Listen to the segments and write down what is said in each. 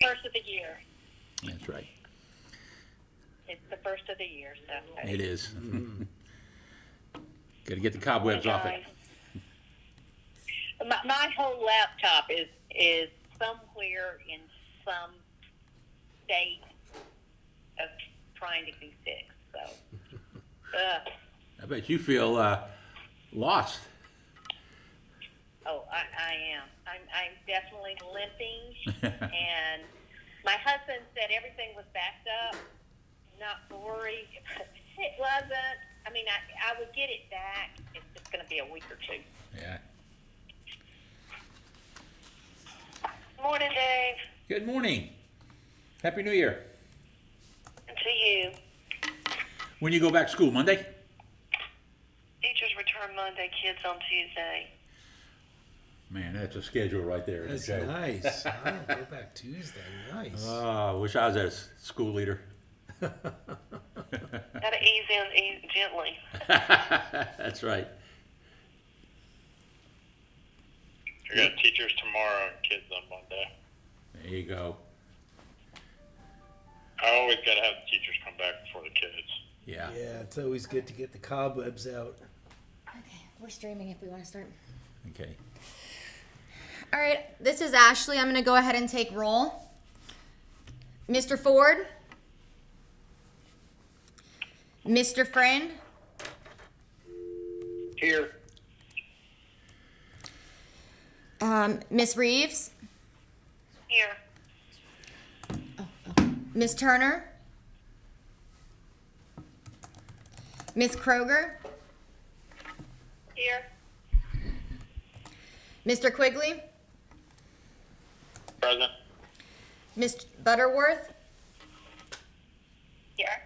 First of the year. That's right. It's the first of the year, so. It is. Got to get the cobwebs off it. My whole laptop is somewhere in some state of trying to be fixed, so. I bet you feel lost. Oh, I am. I'm definitely limping, and my husband said everything was backed up. Not to worry. It wasn't. I mean, I would get it back. It's just going to be a week or two. Yeah. Morning, Dave. Good morning. Happy New Year. And to you. When you go back to school, Monday? Teachers return Monday, kids on Tuesday. Man, that's a schedule right there. That's Joe. nice. Oh, go back Tuesday. Nice. Oh, I wish I was a school leader. Gotta ease in gently. That's right. We got teachers tomorrow and kids on Monday. There you go. I always got to have the teachers come back before the kids. Yeah. Yeah, it's always good to get the cobwebs out. Okay, we're streaming if we want to start. Okay. All right, this is Ashley. I'm going to go ahead and take roll. Mr. Ford? Mr. Friend? Here. Miss Reeves? Here. Miss Turner? Miss Kroger? Here. Mr. Quigley? Present. Miss Butterworth? Here.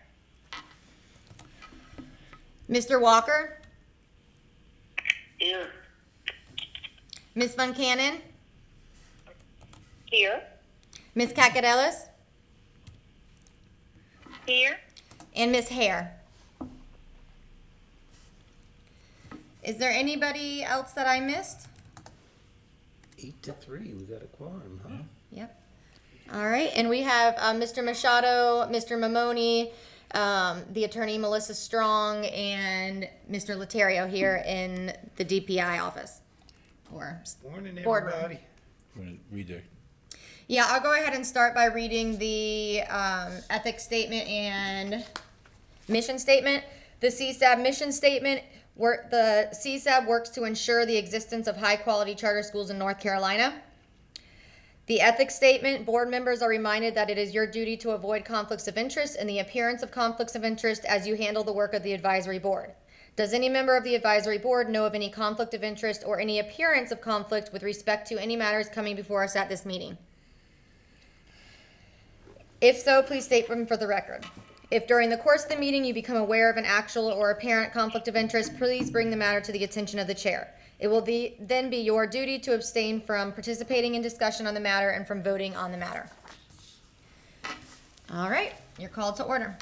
Mr. Walker? Here. Miss Van Cannon? Here. Miss Cacadelis? Here. And Miss Hare. Is there anybody else that I missed? 8-3. We got a quorum, huh? Yep. All right, and we have Mr. Machado, Mr. Mamoni, the attorney Melissa Strong, and Mr. Laterio here in the DPI office. Or Morning, Boardroom. everybody. Read the. yeah, I'll go ahead and start by reading the ethics statement and mission statement. The CSAB mission statement. The CSAB works to ensure the existence of high-quality charter schools in North Carolina. The ethics statement, board members are reminded that it is your duty to avoid conflicts of interest and the appearance of conflicts of interest as you handle the work of the advisory board. Does any member of the advisory board know of any conflict of interest or any appearance of conflict with respect to any matters coming before us at this meeting? If so, please state them for the record. If during the course of the meeting you become aware of an actual or apparent conflict of interest, please bring the matter to the attention of the chair. It will then be your duty to abstain from participating in discussion on the matter and from voting on the matter. All right, you're called to order.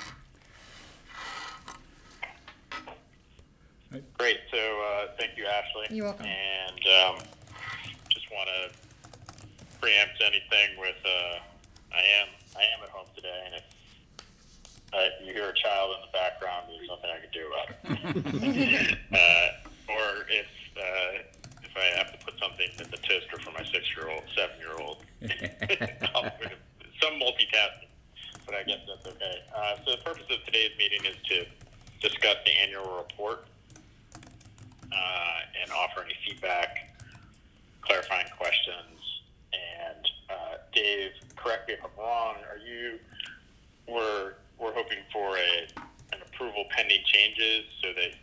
Great. So thank you, Ashley. You're welcome. And just want to preempt anything with I am at home today, and if you hear a child in the background, there's nothing I can do about it. Or if I have to put something in the toaster for my 6-year-old, 7-year-old, some multitasking, but I guess that's okay. So the purpose of today's meeting is to discuss the annual report and offer any feedback, clarifying questions. And Dave, correct me if I'm wrong. We're hoping for an approval pending changes so that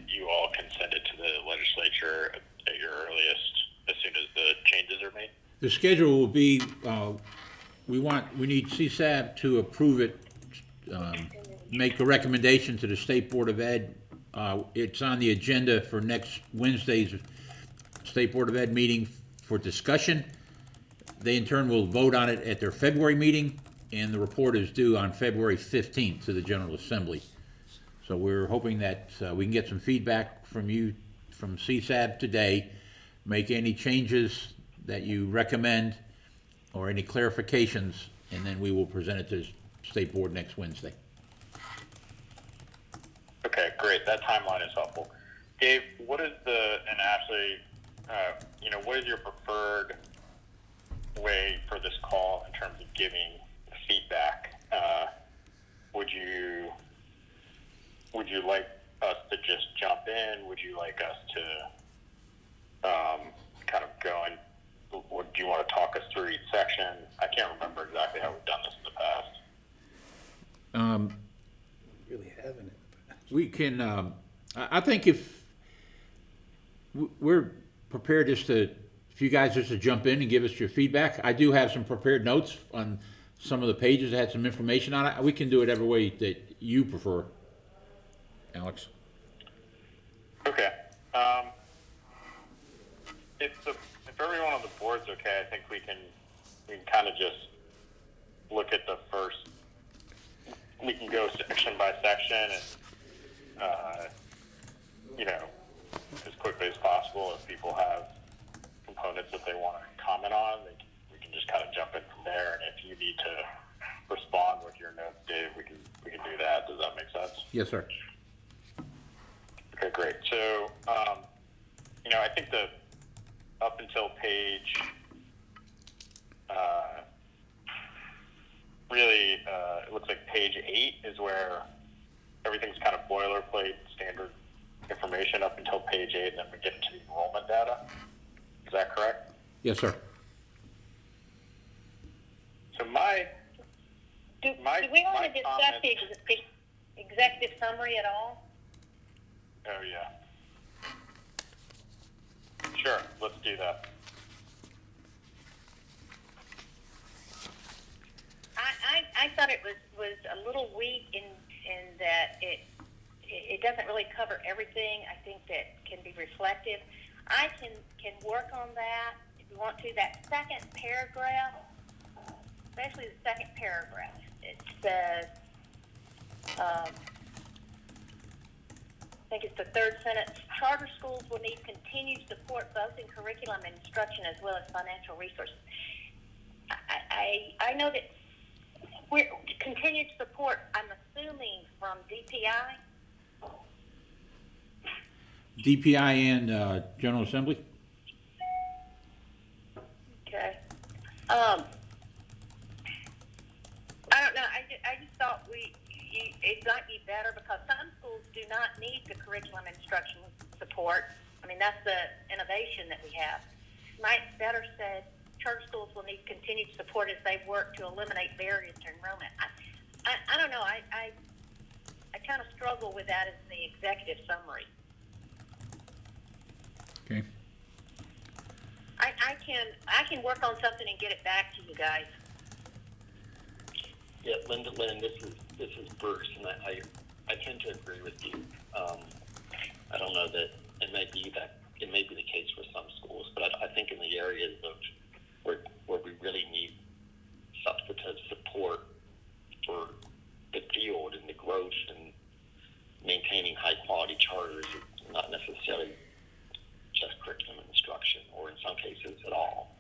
you all can send it to the legislature at your earliest as soon as the changes are made. The schedule will be, we need CSAB to approve it, make a recommendation to the State Board of Ed. It's on the agenda for next Wednesday's State Board of Ed meeting for discussion. They in turn will vote on it at their February meeting, and the report is due on February 15th to the General Assembly. So we're hoping that we can get some feedback from you, from CSAB today, make any changes that you recommend, or any clarifications, and then we will present it to the State Board next Wednesday. Okay, great. That timeline is helpful. Dave, what is and Ashley, what is your preferred way for this call in terms of giving feedback? Would you like us to just jump in? Would you like us to kind of go in? Or do you want to talk us through each section? I can't remember exactly how we've done this in the past. Really having it. We can, I think if we're prepared if you guys just to jump in and give us your feedback. I do have some prepared notes on some of the pages that had some information on it. We can do it every way that you prefer, Alex. Okay. If everyone on the board's okay, I think we can kind of just look at the first. We can go section by section and as quickly as possible. If people have components that they want to comment on, we can just kind of jump in from there. And if you need to respond with your notes, Dave, we can do that. Does that make sense? Yes, sir. Okay, great. So, I think up until page, it looks like page 8 is where everything's kind of boilerplate, standard information up until page 8, and then we get into the enrollment data. Is that correct? Yes, sir. So Do we want to discuss the executive summary at all? Oh, yeah. Sure, let's do that. I thought it was a little weak in that it doesn't really cover everything. I think that can be reflective. I can work on that if you want to. That second paragraph, especially the second paragraph, it says, I think it's the third sentence, charter schools will need continued support both in curriculum and instruction as well as financial resources. I know that we're continued support, I'm assuming from DPI. DPI and General Assembly? Okay. I don't know. I just thought it might be better because some schools do not need the curriculum instruction support. I mean, that's the innovation that we have. Might better said, charter schools will need continued support as they work to eliminate barriers to enrollment. I don't know. I kind of struggle with that in the executive summary. Okay. I can work on something and get it back to you guys. Yeah, Linda Lynn, this is Bruce, and I tend to agree with you. I don't know that it may be the case for some schools, but I think in the areas of where we really need substantive support for the field and the growth and maintaining high quality charters, it's not necessarily just curriculum instruction, or in some cases at all.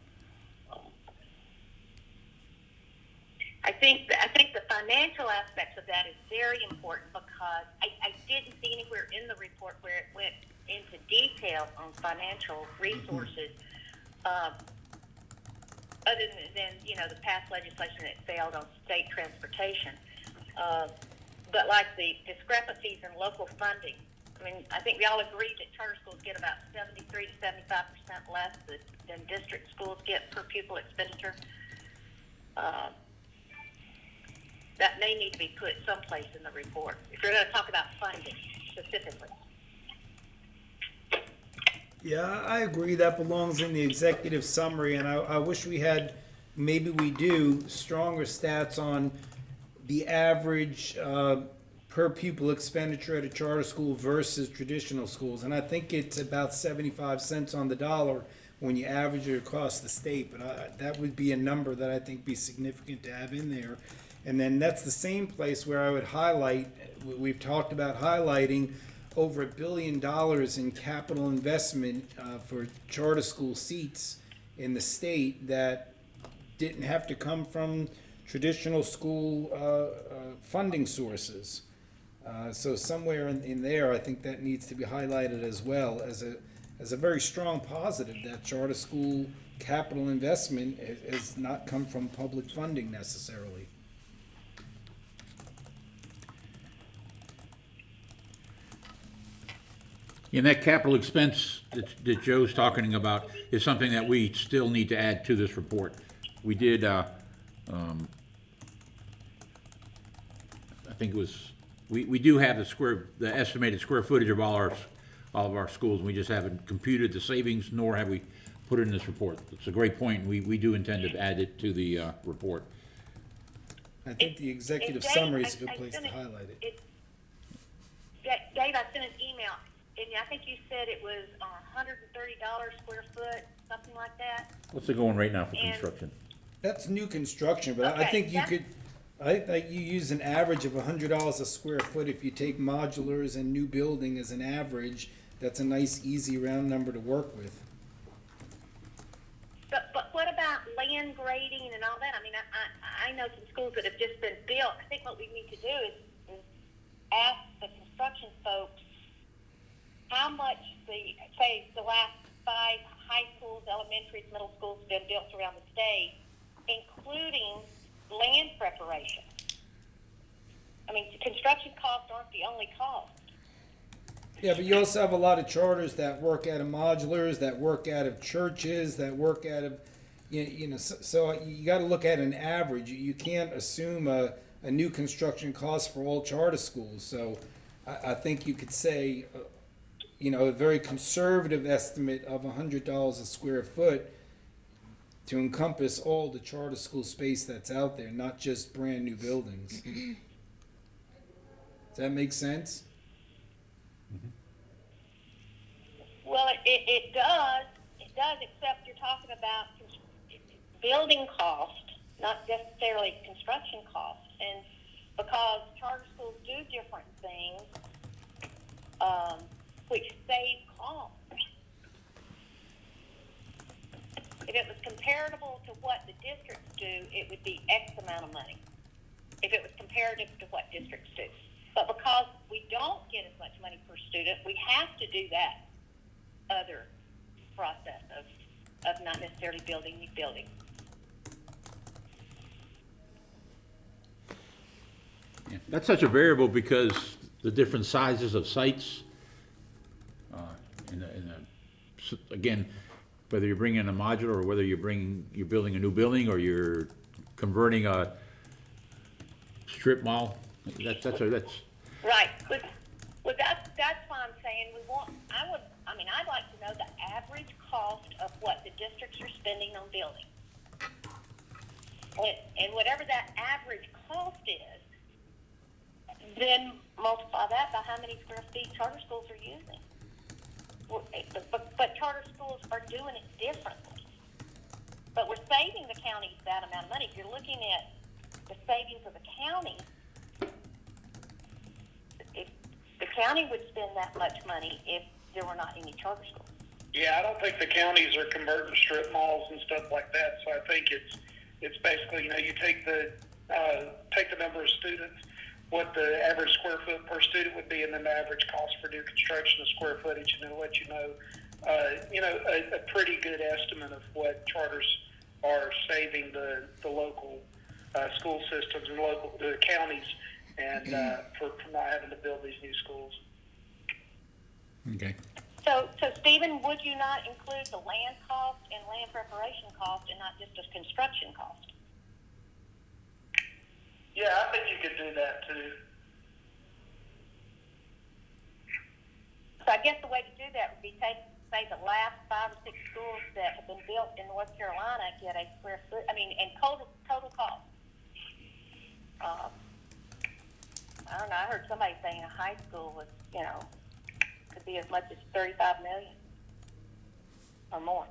I think the financial aspects of that is very important because I didn't see anywhere in the report where it went into detail on financial resources, other than the past legislation that failed on state transportation. But like the discrepancies in local funding, I mean, I think we all agree that charter schools get about 73 to 75% less than district schools get per pupil expenditure. That may need to be put someplace in the report if you're going to talk about funding specifically. Yeah, I agree. That belongs in the executive summary, and I wish we had, maybe we do, stronger stats on the average per pupil expenditure at a charter school versus traditional schools. And I think it's about 75 cents on the dollar when you average it across the state. But that would be a number that I think be significant to have in there. And then that's the same place where I would highlight, we've talked about highlighting over $1 billion in capital investment for charter school seats in the state that didn't have to come from traditional school funding sources. So somewhere in there, I think that needs to be highlighted as well as a very strong positive, that charter school capital investment has not come from public funding necessarily. And that capital expense that Joe's talking about is something that we still need to add to this report. We did, I think it was, we do have the estimated square footage of all of our schools. We just haven't computed the savings, nor have we put it in this report. It's a great point, and we do intend to add it to the, report. I think the executive Dave, summary is a I good place to sent highlight it. Dave, I sent an email, and I think you said it was $130 square foot, something like that. What's it going right now for And- construction? That's new construction, but I Okay, think you that- could, I think you use an average of $100 a square foot. If you take modulars and new building as an average, that's a nice, easy round number to work with. But what about land grading and all that? I mean, I know some schools that have just been built. I think what we need to do is ask the construction folks how much the last 5 high schools, elementaries, middle schools have been built around the state, including land preparation. I mean, construction costs aren't the only cost. Yeah, but you also have a lot of charters that work out of modulars, that work out of churches, that work out of, so you gotta look at an average. You can't assume a new construction cost for all charter schools. So I think you could say, a very conservative estimate of $100 a square foot to encompass all the charter school space that's out there, not just brand new buildings. Does that make sense? Well, it does. It does, except you're talking about building cost, not necessarily construction cost. And because charter schools do different things, which save cost. If it was comparable to what the districts do, it would be X amount of money. If it was comparative to what districts do. But because we don't get as much money per student, we have to do that other process of not necessarily building new buildings. Yeah, that's such a variable because the different sizes of sites, again, whether you're bringing in a modular or whether you're building a new building or you're converting a strip mall, that's Right. Well, that's why I'm saying I'd like to know the average cost of what the districts are spending on building. And whatever that average cost is, then multiply that by how many square feet charter schools are using. But charter schools are doing it differently. But we're saving the county that amount of money. If you're looking at the savings of the county, if the county would spend that much money if there were not any charter schools. Yeah, I don't think the counties are converting strip malls and stuff like that. So I think it's basically, you take the number of students, what the average square foot per student would be, and then the average cost for new construction, the square footage, and it'll let you know, a pretty good estimate of what charters are saving the local school systems and the counties, and for not having to build these new schools. okay. So Stephen, would you not include the land cost and land preparation cost and not just the construction cost? Yeah, I think you could do that too. So I guess the way to do that would be say the last 5 or 6 schools that have been built in North Carolina get a square foot, and total cost. I don't know, I heard somebody saying a high school was, could be as much as $35 million or more.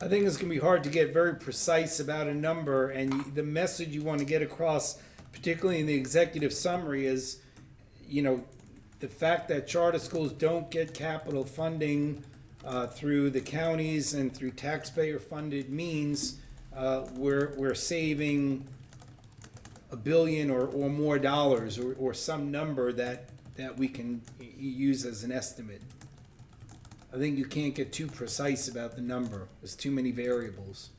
I think it's going to be hard to get very precise about a number, and the message you want to get across, particularly in the executive summary, is, the the fact that charter schools don't get capital funding through the counties and through taxpayer-funded means, we're saving $1 billion or more dollars, or some number that we can use as an estimate. I think you can't get too precise about the number. There's too many variables.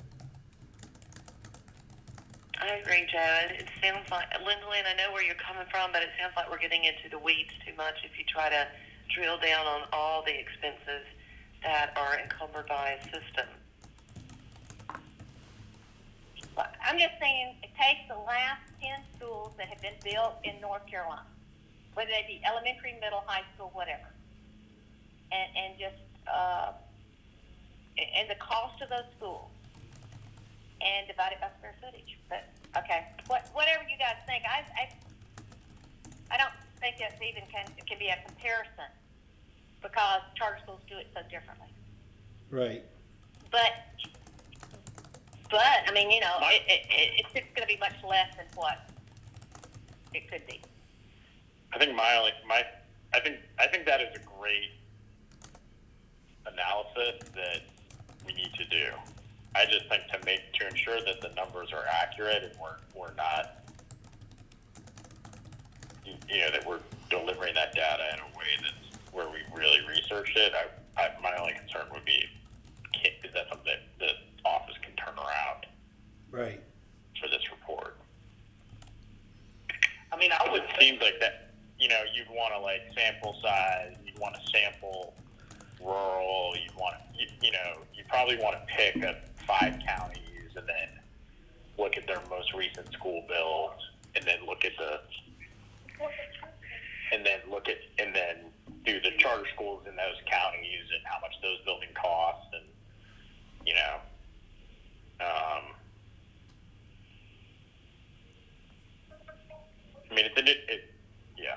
I agree, Joe. It sounds like, Lynn, I know where you're coming from, but it sounds like we're getting into the weeds too much if you try to drill down on all the expenses that are encumbered by a system. I'm just saying, take the last 10 schools that have been built in North Carolina, whether they be elementary, middle, high school, whatever, and just and the cost of those schools, and divide it by square footage. But okay, whatever you guys think, I don't think that even can be a comparison, because charter schools do it so differently. Right. But I mean, you know, it's going to be much less than what it could be. I think I think that is a great analysis that we need to do. I just think to ensure that the numbers are accurate and we're not, you know, that we're delivering that data in a way that's where we really researched it. My only concern would be, is that something that the office can turn around Right. for this report? I mean, I would It think, seems like that, you know, you'd want to like sample size, you'd want to sample rural, you know, you probably want to pick up 5 counties and then look at their most recent school bills, and then and then do the charter schools in those counties and how much those building costs, and you know, I mean, yeah.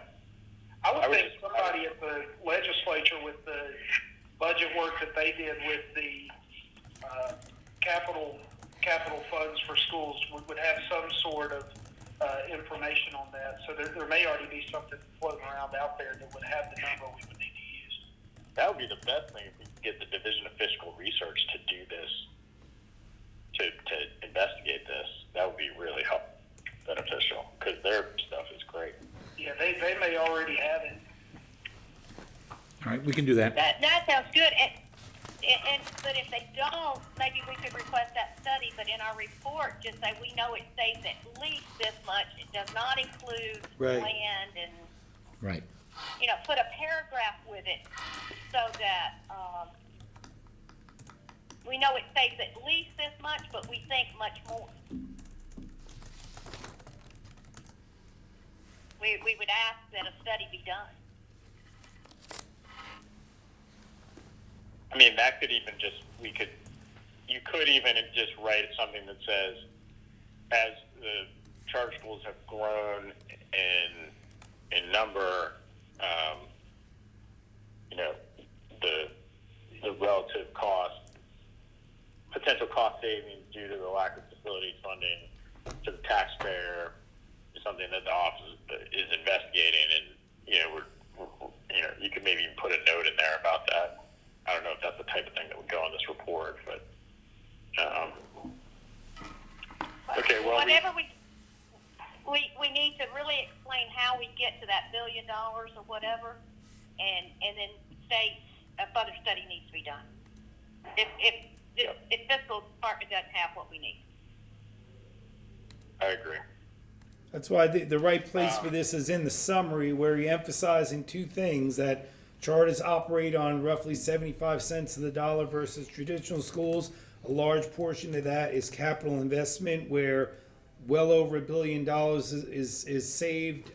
I would I would think just- somebody at the legislature with the budget work that they did with the capital funds for schools would have some sort of information on that. So there may already be something floating around out there that would have the number we would need to use. That would be the best thing, if we could get the Division of Fiscal Research to do this, to investigate this. That would be really beneficial, because their stuff is great. Yeah, they may already have it. All right, we can do that. That sounds good. But if they don't, maybe we could request that study. But in our report, just say we know it saves at least this much. It does not include Right. land, and Right. you know, put a paragraph with it so that we know it saves at least this much, but we think much more. We would ask that a study be done. I mean, that could even just, you could even just write something that says, as the charter schools have grown in number, you know, the relative cost, potential cost savings due to the lack of facilities funding to the taxpayer is something that the office is investigating, and you know, you could maybe even put a note in there about that. I don't know if that's the type of thing that would go on this report, but okay. Well, Whatever we need to really explain how we get to that $1 billion or whatever, and then state a further study needs to be done. If fiscal department doesn't have what we need. I agree. That's why the right place for this is in the summary, where you're emphasizing 2 things: that charters operate on roughly 75 cents of the dollar versus traditional schools. A large portion of that is capital investment, where well over $1 billion is saved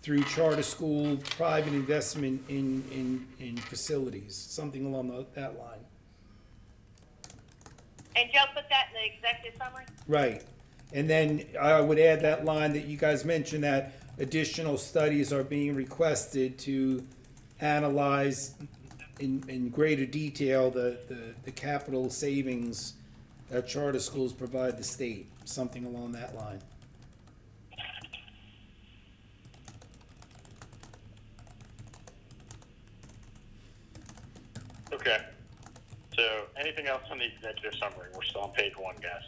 through charter school private investment in facilities, something along that line. And Joe put that in the executive summary? Right. And then I would add that line that you guys mentioned, that additional studies are being requested to analyze in greater detail the capital savings that charter schools provide the state, something along that line. Okay. So anything else on the executive summary? We're still on page 1, guys.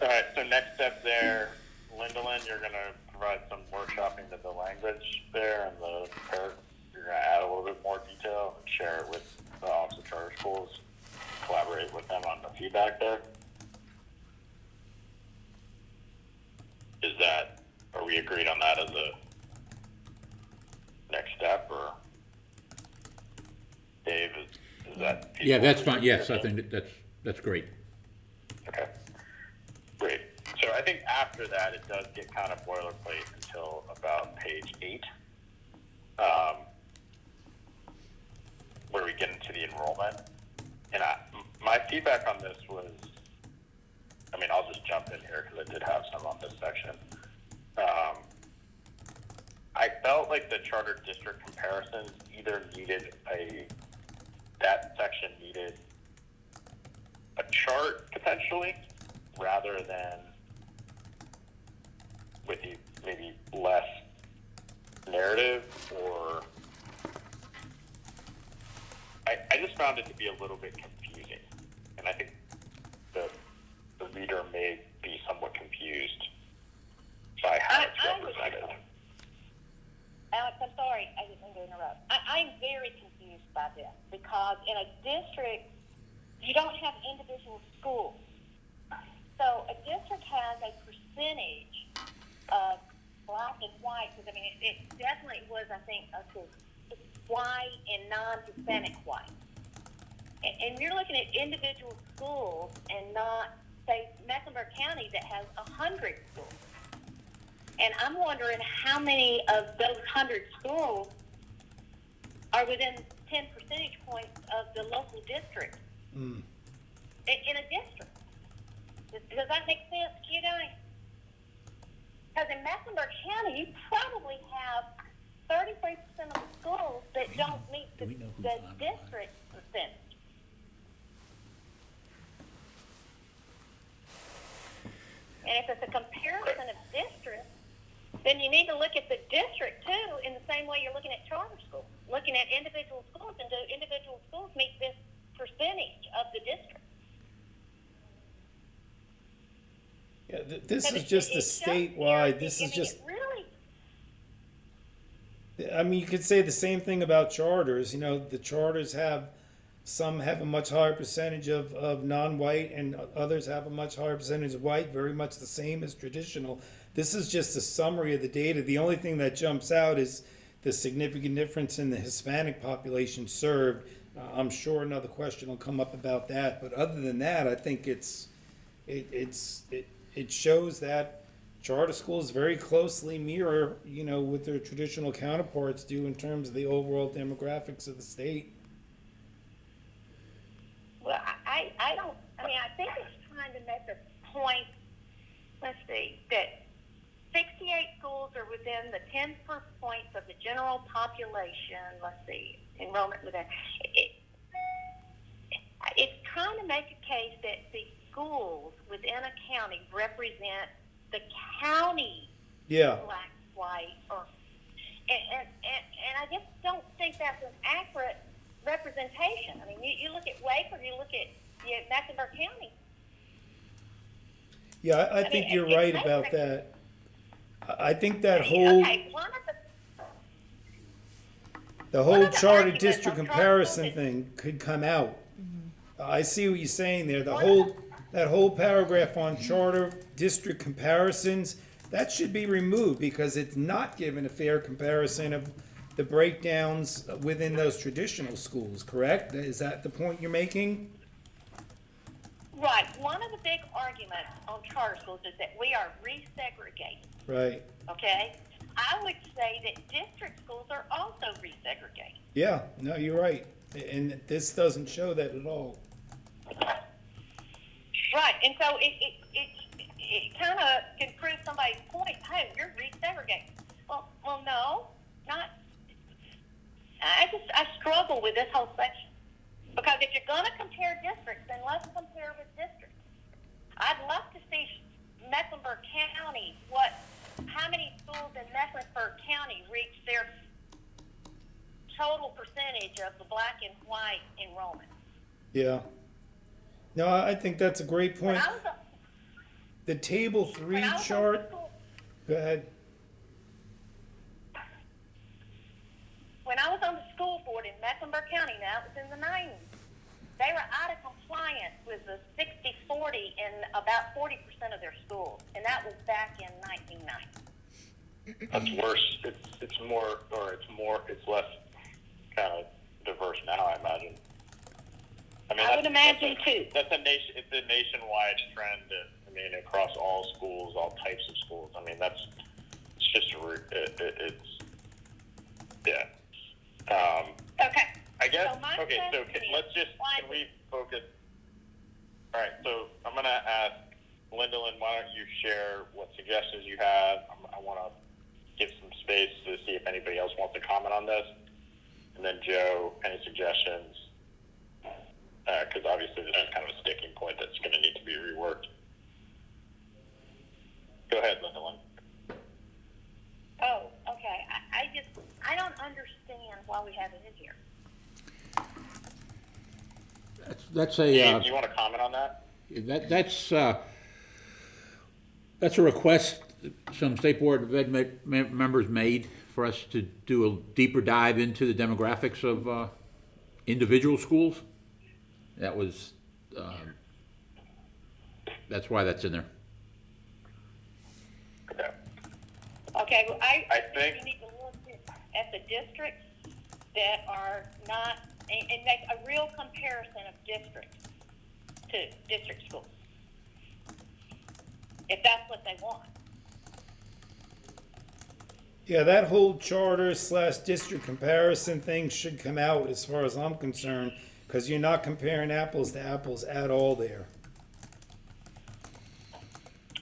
All right, so next step there, Lindolyn, you're going to provide some workshopping to the language there, and you're going to add a little bit more detail and share it with the Office of Charter Schools, collaborate with them on the feedback there. Are we agreed on that as a next step, or Dave, is that? Yeah, that's fine, yes, I think that's great. Okay, great. So I think after that, it does get kind of boilerplate until about page 8, where we get into the enrollment. And my feedback on this was, I'll just jump in here because I did have some on this section. I felt like the charter district comparisons that section needed a chart potentially, rather than with maybe less narrative, or I just found it to be a little bit confusing, and I think the reader may be somewhat confused by how it's represented. Alex, I'm sorry, I didn't mean to interrupt. I'm very confused by this, because in a district, you don't have individual schools. So a district has a percentage of black and white, because it definitely was, I think, white and non-Hispanic white. And you're looking at individual schools and not, say, Mecklenburg County that has 100 schools. And I'm wondering how many of those 100 schools are within 10 percentage points of the local district in a district. Does that make sense to you guys? Because in Mecklenburg County, you probably have 33% of the schools that don't meet the district percentage. And if it's a comparison of districts, then you need to look at the district too in the same way you're looking at charter schools, looking at individual schools, and do individual schools meet this percentage of the district? Yeah, this is just a statewide, this is just, you could say the same thing about charters. The charters some have a much higher percentage of non-white, and others have a much higher percentage of white, very much the same as traditional. This is just a summary of the data. The only thing that jumps out is the significant difference in the Hispanic population served. I'm sure another question will come up about that, but other than that, I think it shows that charter schools very closely mirror, what their traditional counterparts do in terms of the overall demographics of the state. Well, I think it's trying to make a point, let's see, that 68 schools are within the 10 points of the general population, let's see, enrollment within. It's trying to make a case that the schools within a county represent the county, black, white, and I just don't think that's an accurate representation. You look at Waco, you look at Mecklenburg County. Yeah, I think you're right about that. I think that whole the whole charter district comparison thing could come out. I see what you're saying there. That whole paragraph on charter district comparisons, that should be removed because it's not giving a fair comparison of the breakdowns within those traditional schools, correct? Is that the point you're making? Right. One of the big arguments on charter schools is that we are resegregating. Right. Okay? I would say that district schools are also resegregating. Yeah, no, you're right. And this doesn't show that at all. Right. And so it kind of can prove somebody's point. Hey, you're resegregating. Well, no, not. I struggle with this whole section. Because if you're going to compare districts, then let's compare with districts. I'd love to see Mecklenburg County, how many schools in Mecklenburg County reach their white enrollment. Yeah. No, I think that's a great When point. I was, The table 3 when I was on chart, school, go ahead. when I was on the school board in Mecklenburg County, now it was in the 90s, they were out of compliance with the 60-40 in about 40% of their schools, and that was back in 1990. That's worse. It's more, or it's less kind of diverse now, I imagine. I mean, I would imagine too. It's a nationwide trend. I mean, across all schools, all types of schools. I mean, it's just yeah. Okay. I guess. So my Okay, so question let's is, just why can we focus? All right, so I'm gonna ask Lyndalyn, why don't you share what suggestions you have? I want to give some space to see if anybody else wants to comment on this, and then Joe, any suggestions? Because obviously this is kind of a sticking point that's going to need to be reworked. Go ahead, Lyndalyn. Oh, okay. I don't understand why we have it in here. That's Dave, do you want to comment on that? that's a request some State Board of Ed members made for us to do a deeper dive into the demographics of individual schools. That was, that's why that's in there. Okay. Okay, well, I think- we need to look at the districts that are not, and make a real comparison of districts to district schools. If that's what they want. Yeah, that whole charter / district comparison thing should come out as far as I'm concerned, because you're not comparing apples to apples at all there.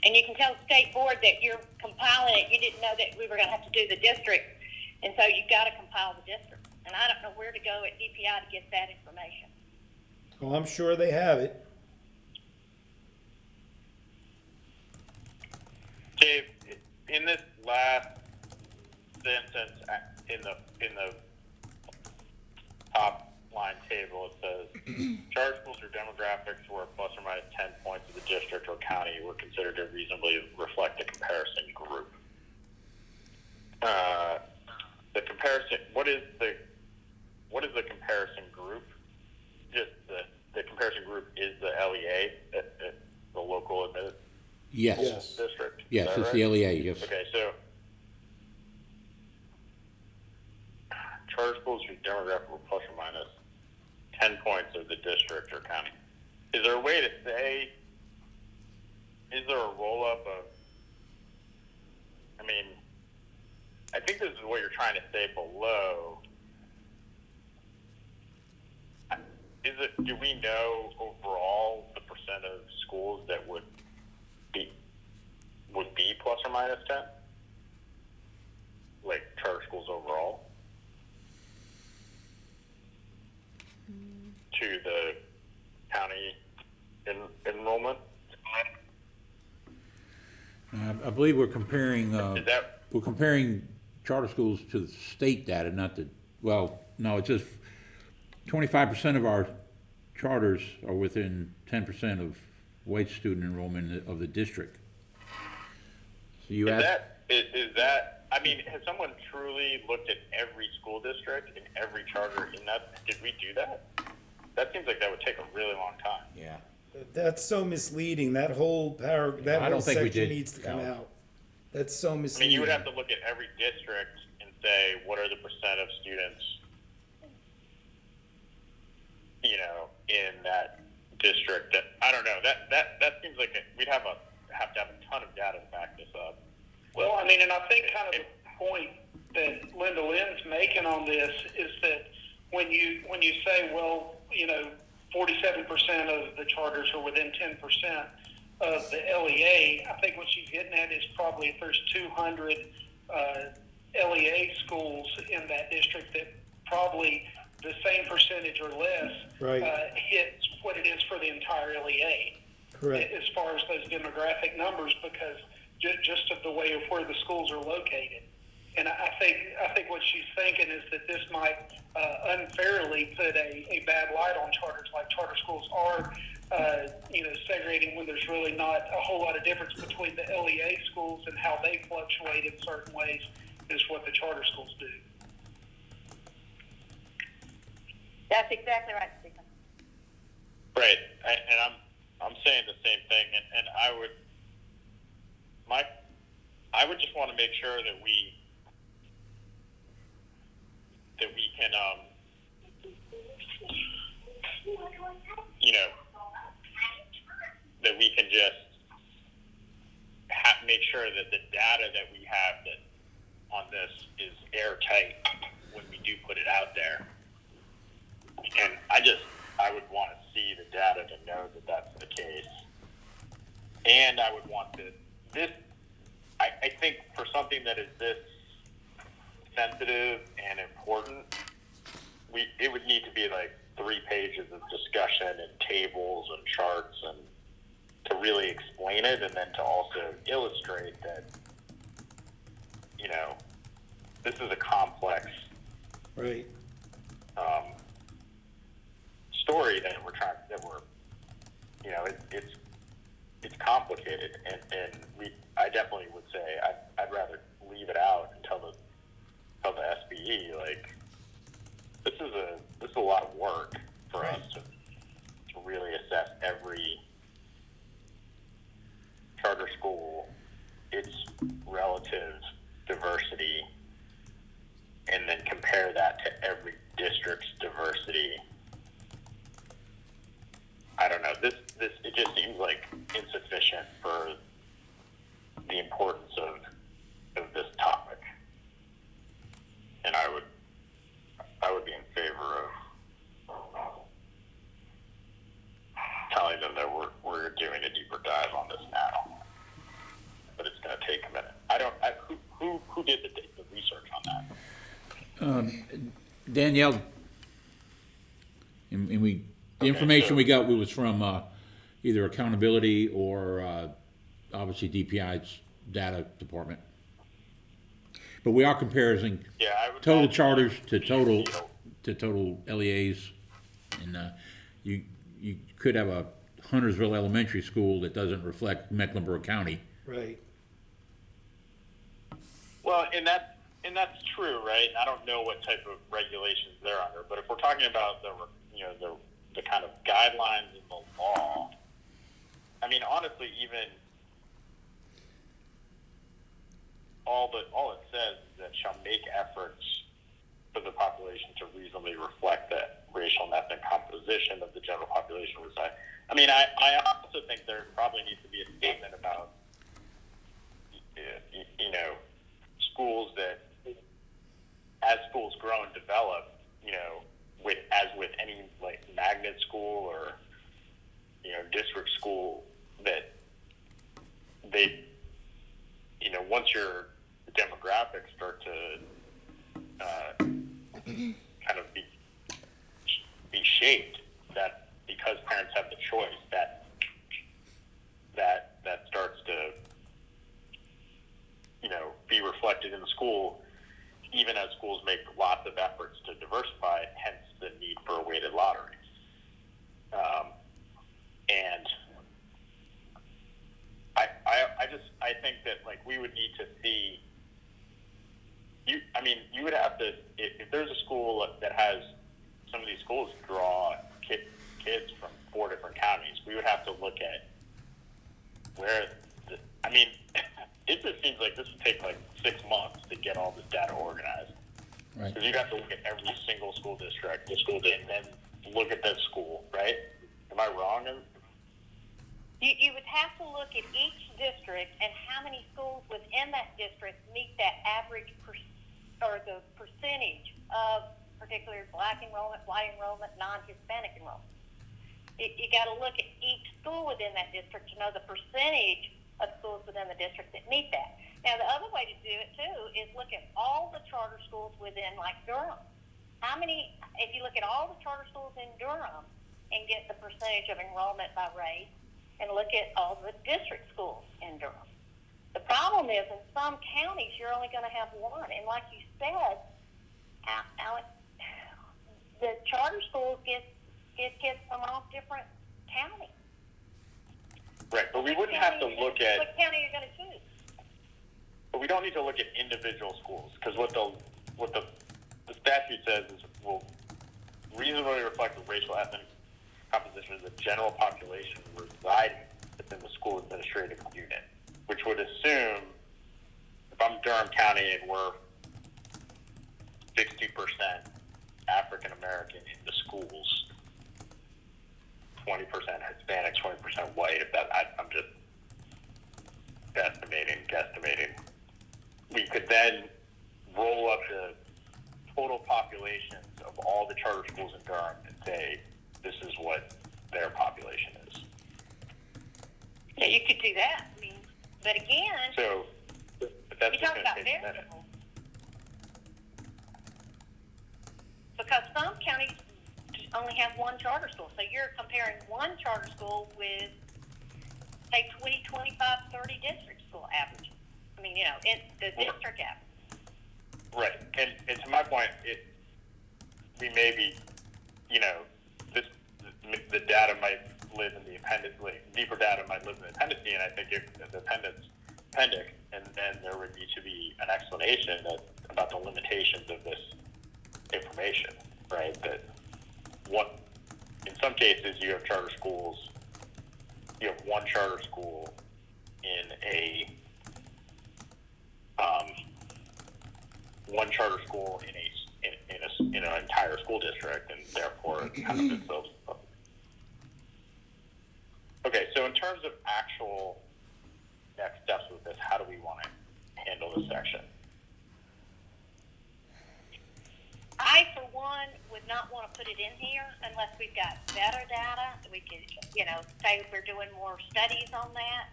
And you can tell the state board that you're compiling it, you didn't know that we were gonna have to do the district, and so you've gotta compile the district. And I don't know where to go at DPI to get that information. Well, I'm sure they have it. Dave, in this last sentence in the top line table, it says charter schools or demographics where plus or minus 10 points of the district or county were considered to reasonably reflect a comparison group. The comparison, what is the comparison group? Just the comparison group is the LEA, the local admitted Yes. Yes. district. Yes, Is that it's right? the LEA, yes. Okay, so charter schools whose demographic were plus or minus 10 points of the district or county. Is there a way to say, is there a roll-up of, I mean, I think this is what you're trying to say below. Do we know overall the percent of schools that would be plus or minus 10? Like charter schools overall? To the county enrollment? I believe we're comparing, Is that, we're comparing charter schools to the state data, not the, well, no, it's just 25% of our charters are within 10% of white student enrollment of the district. So you asked, is that, I mean, has someone truly looked at every school district and every charter in that? Did we do that? That seems like that would take a really long time. yeah, That's so misleading. That whole that I whole don't think we section did, needs to come no. out. That's so I misleading. mean, you would have to look at every district and say, what are the percent of students, you know, in that district? That, I don't know. That seems like we'd have to have a ton of data to back this up. Well, I mean, and I think kind of the point that Linda Lynn's making on this is that when you say, well, you know, 47% of the charters are within 10% of the LEA, I think what she's getting at is probably if there's 200 LEA schools in that district, that probably the same percentage or less Right. hits what it is for the entire LEA. Correct. As far as those demographic numbers, because just of the way of where the schools are located. And I think what she's thinking is that this might unfairly put a bad light on charters, like charter schools are, segregating when there's really not a whole lot of difference between the LEA schools and how they fluctuate in certain ways is what the charter schools do. That's exactly right, Stephen. Right, and I'm saying the same thing, and I would just want to make sure that we can that we can just make sure that the data that we have that on this is airtight when we do put it out there. And I would want to see the data to know that that's the case. And I would want I think for something that is this sensitive and important, it would need to be like 3 pages of discussion and tables and charts and to really explain it, and then to also illustrate that, this is a complex Right. story that it's complicated, and I definitely would say I'd rather leave it out and tell the SBE, like, this is a lot of work for us to really assess every charter school, its relative diversity, and then compare that to every district's diversity. I don't know. This it just seems like insufficient for the importance of this topic, and I would be in favor of telling them that we're doing a deeper dive on this now, but it's going to take a minute. Who did the research on that? Danielle, and the information we got was from either accountability or obviously DPI's data department. But we are comparing total charters to total LEAs, and you could have a Huntersville Elementary School that doesn't reflect Mecklenburg County. Right. Well, and that's true, right? I don't know what type of regulations they're under, but if we're talking about the kind of guidelines in the law, I mean, honestly, even all it says is that shall make efforts for the population to reasonably reflect the racial and ethnic composition of the general population. I mean, I also think there probably needs to be a statement about, schools that, as schools grow and develop, as with any like magnet school or, district school, that they, once your demographics start to kind of be shaped, that because parents have the choice, that starts to, be reflected in the school, even as schools make lots of efforts to diversify, hence the need for a weighted lottery. And I think that, like, we would need to see, you would have to, if there's a school that has, some of these schools draw kids from 4 different counties, we would have to look at where, it just seems like this would take like 6 months to get all this data organized. Right. Because you'd have to look at every single school district, and then look at that school, right? Am I wrong? You would have to look at each district and how many schools within that district meet that average or the percentage of particular Black enrollment, white enrollment, non-Hispanic enrollment. You got to look at each school within that district to know the percentage of schools within the district that meet that. Now, the other way to do it too is look at all the charter schools within, like, Durham. If you look at all the charter schools in Durham and get the percentage of enrollment by race, and look at all the district schools in Durham, The problem is, in some counties, you're only going to have one. And like you said, Alex, the charter schools get kids from all different counties. Right, but we wouldn't have to look at, What county are you going to choose? but we don't need to look at individual schools, because what the statute says is will reasonably reflect the racial ethnic composition of the general population residing within the school administrative unit, which would assume if I'm Durham County and we're 60% African American in the schools, 20% Hispanic, 20% white. If that, I'm just guesstimating. We could then roll up the total populations of all the charter schools in Durham and say, this is what their population is. Yeah, you could do that. I mean, but again, So, but that's you're just talking going to about take a minute. variables. Because some counties only have one charter school. So you're comparing one charter school with, say, 20, 25, 30 district school averages. I mean, in the district average. Right, and to my point, we may be, the data might live in the appendix, deeper data might live in the appendice, and I think if the appendix, and then there would need to be an explanation about the limitations of this information, right? That in some cases you have charter schools, you have one charter school in an entire school district, and therefore it kind of fits those. Okay, so in terms of actual next steps with this, how do we want to handle this section? I, for one, would not want to put it in here unless we've got better data. We could, say we're doing more studies on that.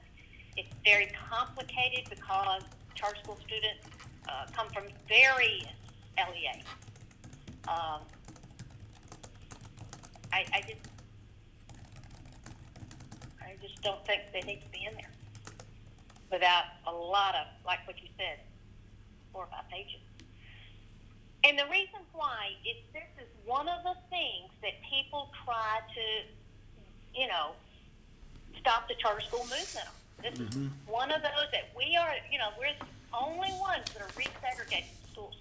It's very complicated because charter school students come from various LEAs. I just don't think they need to be in there without a lot of, like what you said, 4 or 5 pages. And the reason why is this is one of the things that people try to, stop the charter school movement on. This is one of those that we are, we're the only ones that are resegregating schools.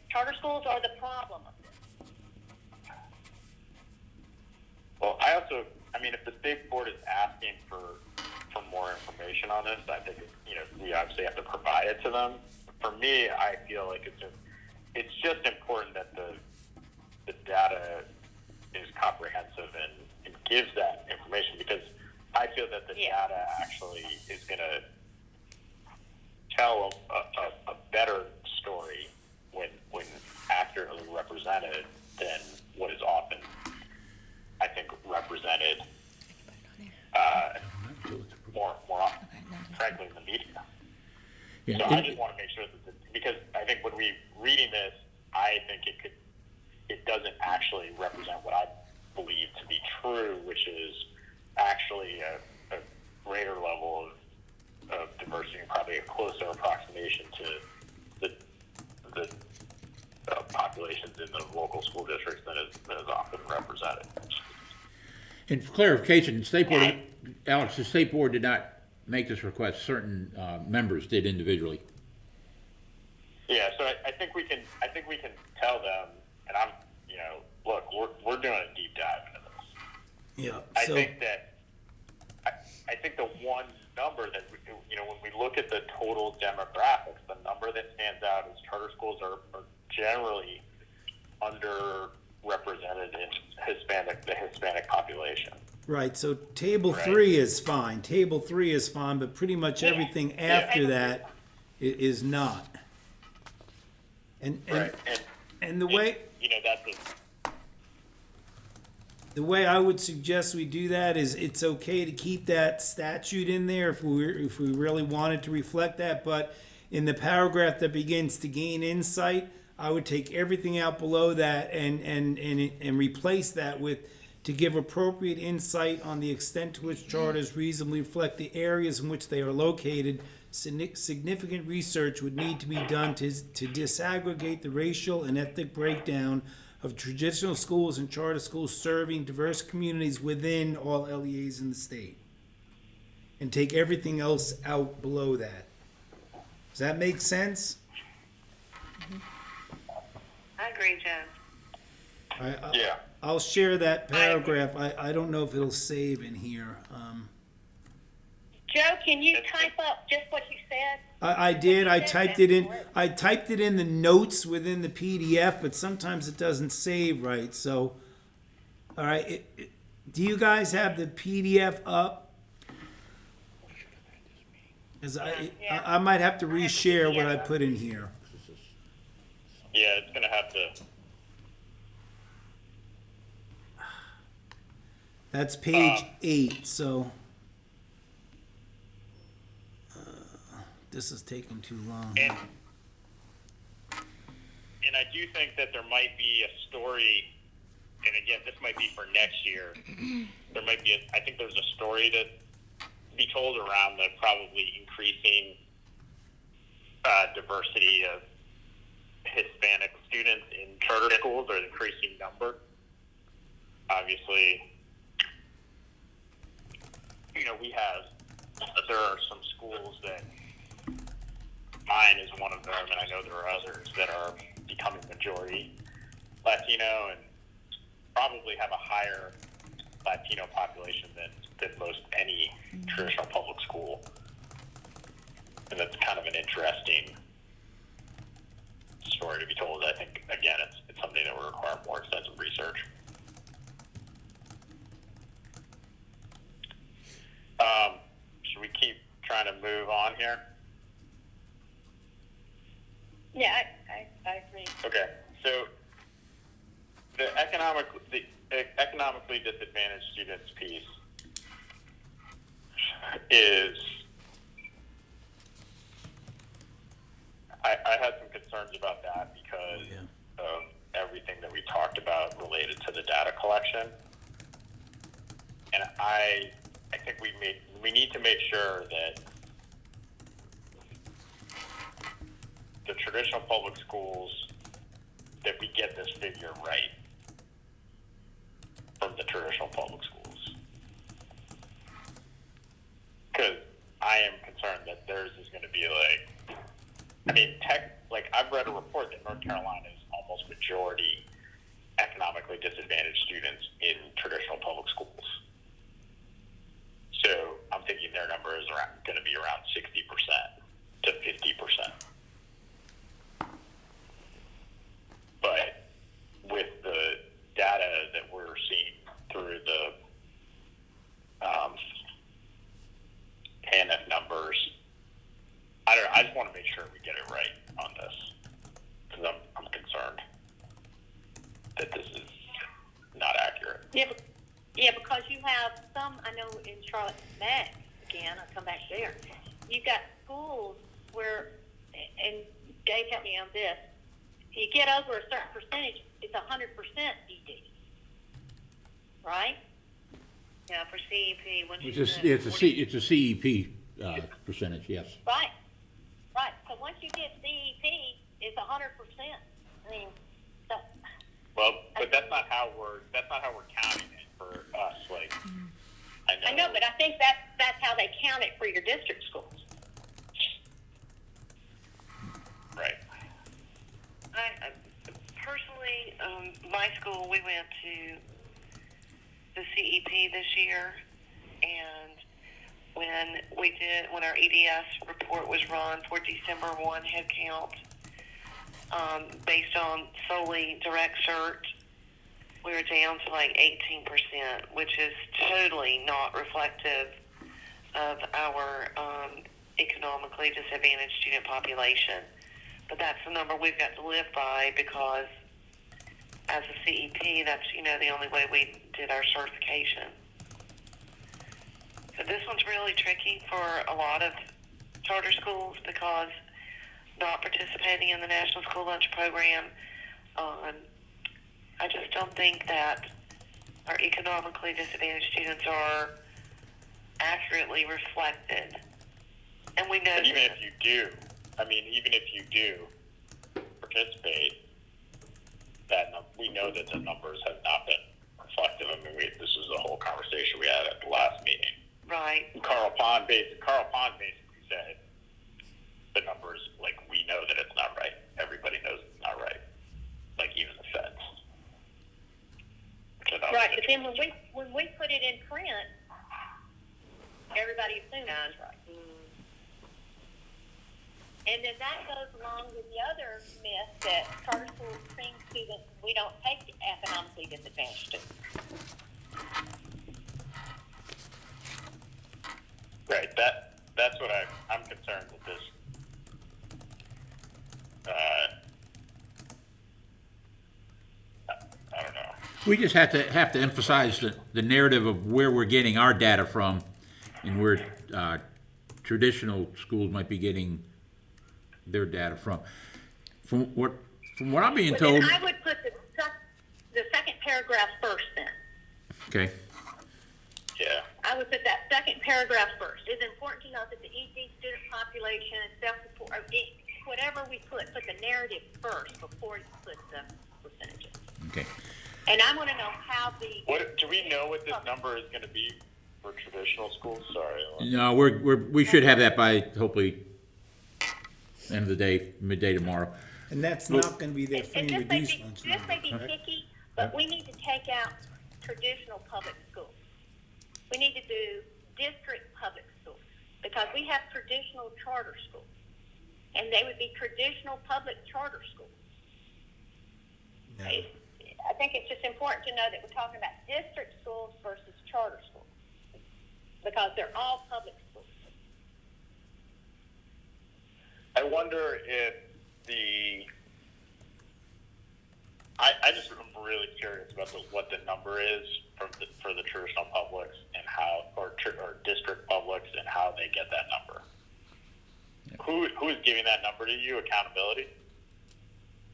Charter schools are the problem of this. Well, if the state board is asking for more information on this, I think, we obviously have to provide it to them. For me, I feel like it's just important that the data is comprehensive and gives that information, because I feel that the data actually is going to tell a better story when accurately represented than what is often, I think, represented more often, frankly, in the media. Yeah, So I just want to make sure that because I think when we reading this, I think it doesn't actually represent what I believe to be true, which is actually a greater level of diversity and probably a closer approximation to the populations in the local school districts than is often represented. And for clarification, Alex, the state board did not make this request. Certain members did individually. Yeah, so I think we can tell them, and I'm, look, we're doing a deep dive into this. Yeah. I think that I think the one number that when we look at the total demographics, the number that stands out is charter schools are generally underrepresented in the Hispanic population. Right, so table 3 is fine. Table 3 is fine, but pretty much everything after that is not. And the way the way I would suggest we do that is it's okay to keep that statute in there if we really wanted to reflect that, but in the paragraph that begins to gain insight, I would take everything out below that and replace that with to give appropriate insight on the extent to which charters reasonably reflect the areas in which they are located. Significant research would need to be done to disaggregate the racial and ethnic breakdown of traditional schools and charter schools serving diverse communities within all LEAs in the state. And take everything else out below that. Does that make sense? I agree, Joe. Yeah. I'll share that paragraph. I don't know if it'll save in here. Joe, can you type up just what you said? I did. I typed it in. I typed it in the notes within the PDF, but sometimes it doesn't save right. So, all right. Do you guys have the PDF up? As I might have to reshare what I put in here. Yeah, it's gonna have to. That's page 8. So this is taking too long. And I do think that there might be a story, and again, this might be for next year. There might be, I think there's a story to be told around the probably increasing diversity of Hispanic students in charter schools, or increasing number. Obviously, there are some schools that, mine is one of them, and I know there are others that are becoming majority Latino and probably have a higher Latino population than most any traditional public school. And that's kind of an interesting story to be told. I think, again, it's something that will require more extensive research. Should we keep trying to move on here? Yeah, I agree. Okay, so the economically disadvantaged students piece is, I had some concerns about that because of everything that we talked about related to the data collection. And I think we need to make sure that the traditional public schools, that we get this figure right from the traditional public schools. Because I am concerned that theirs is going to be I've read a report that North Carolina is almost majority economically disadvantaged students in traditional public schools. So I'm thinking their number is going to be around 60% to 50%. But with the data that we're seeing through the ANF numbers, I just want to make sure we get it right on this, because I'm concerned that this is not accurate. Yeah, because you have some, I know in Charlotte Mac, again, I'll come back there, you've got schools where, and Dave help me on this, if you get over a certain percentage, it's 100% ED, right? Yeah, for CEP, once you It's a CEP percentage, yes. Right. So once you get CEP, it's 100%. I mean, so, Well, but that's not how we're counting it for us. I know, but I think that's how they count it for your district schools. Right. I personally, my school, we went to the CEP this year, and when our EDS report was run for December 1 head count, based on solely direct cert, we were down to 18%, which is totally not reflective of our economically disadvantaged student population. But that's the number we've got to live by, because as a CEP, that's the only way we did our certification. So this one's really tricky for a lot of charter schools, because not participating in the National School Lunch Program, I just don't think that our economically disadvantaged students are accurately reflected. And we know But even that. if you do, even if you do participate, we know that the numbers have not been reflective. This was the whole conversation we had at the last meeting. Right. Carl Pond basically said the numbers, like, we know that it's not right. Everybody knows it's not right. Like, even the feds. Which I thought was Right, but then interesting. when we put it in print, everybody assumes it's right. And then that goes along with the other myth that charter schools train students, we don't take economically disadvantaged students. Right, that's what I'm concerned with this. I don't know. We just have to emphasize the narrative of where we're getting our data from and where traditional schools might be getting their data from. From what I'm being But told, then I would put the second paragraph first then. okay, Yeah. I would put that second paragraph first. It's important to note that the ED student population and self-report, whatever we put the narrative first before you put the percentages. okay. And I want to know how Do we know what this number is going to be for traditional schools? Sorry. No, we should have that by hopefully end of the day, midday tomorrow. And that's not gonna be their free and And reduced lunch this may be number. picky, but we need to take out traditional public schools. We need to do district public schools, because we have traditional charter schools, and they would be traditional public charter schools. No. I think it's just important to know that we're talking about district schools versus charter schools, because they're all public schools. I wonder if I just am really curious about what the number is for the traditional publics and how, or district publics and how they get that number. Who is giving that number to you? Accountability?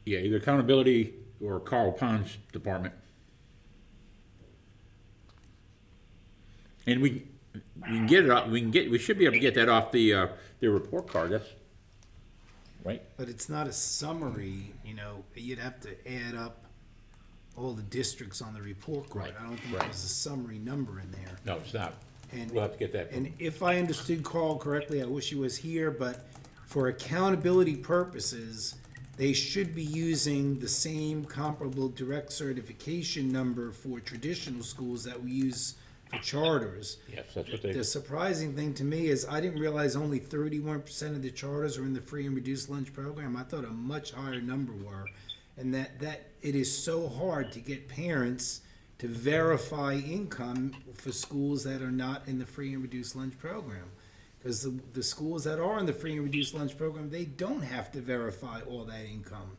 Yeah, either accountability or Carl Pond's department. And we can get it off, we should be able to get that off their report card, that's, right? But it's not a summary, you'd have to add up all the districts on the report card. Right, I don't think right. there's a summary number in there. No, it's not. And- We'll have to get that. And if I understood Carl correctly, I wish he was here, but for accountability purposes, they should be using the same comparable direct certification number for traditional schools that we use for charters. Yes, that's what they, The surprising thing to me is I didn't realize only 31% of the charters are in the free and reduced lunch program. I thought a much higher number were. And that it is so hard to get parents to verify income for schools that are not in the free and reduced lunch program. Because the schools that are in the free and reduced lunch program, they don't have to verify all that income.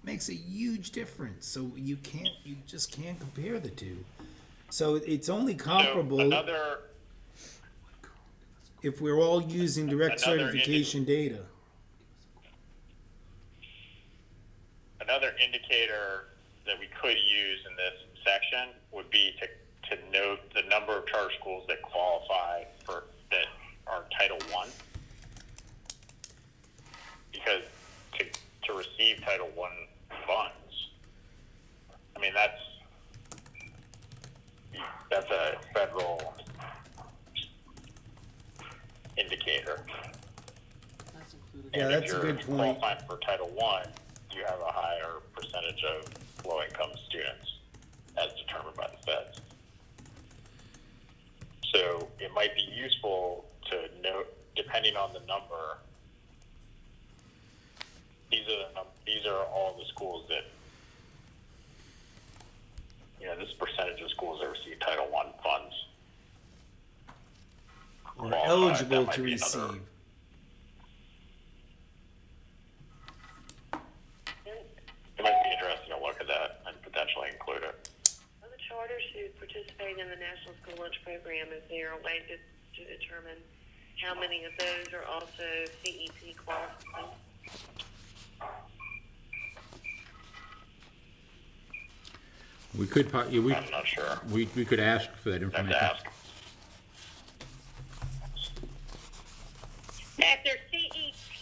Makes a huge difference. So you just can't compare the two. So it's only comparable So another if we're all using direct Another certification data. Another indicator that we could use in this section would be to note the number of charter schools that qualify for that are Title I. Because to receive Title I funds, that's a federal indicator. Yeah, And that's a good If point. you're qualifying for Title I, you have a higher percentage of low-income students, as determined by the feds. So it might be useful to note, depending on the number, these are all the schools that, this percentage of schools that receive Title I funds. Or Qualified, eligible that might to be another- receive. It might be interesting to look at that and potentially include it. The charters who participate in the National School Lunch Program, is there a way to determine how many of those are also CEP qualified? We could, I'm not sure. we could ask for that I have information. to ask. Now, if they're CEP,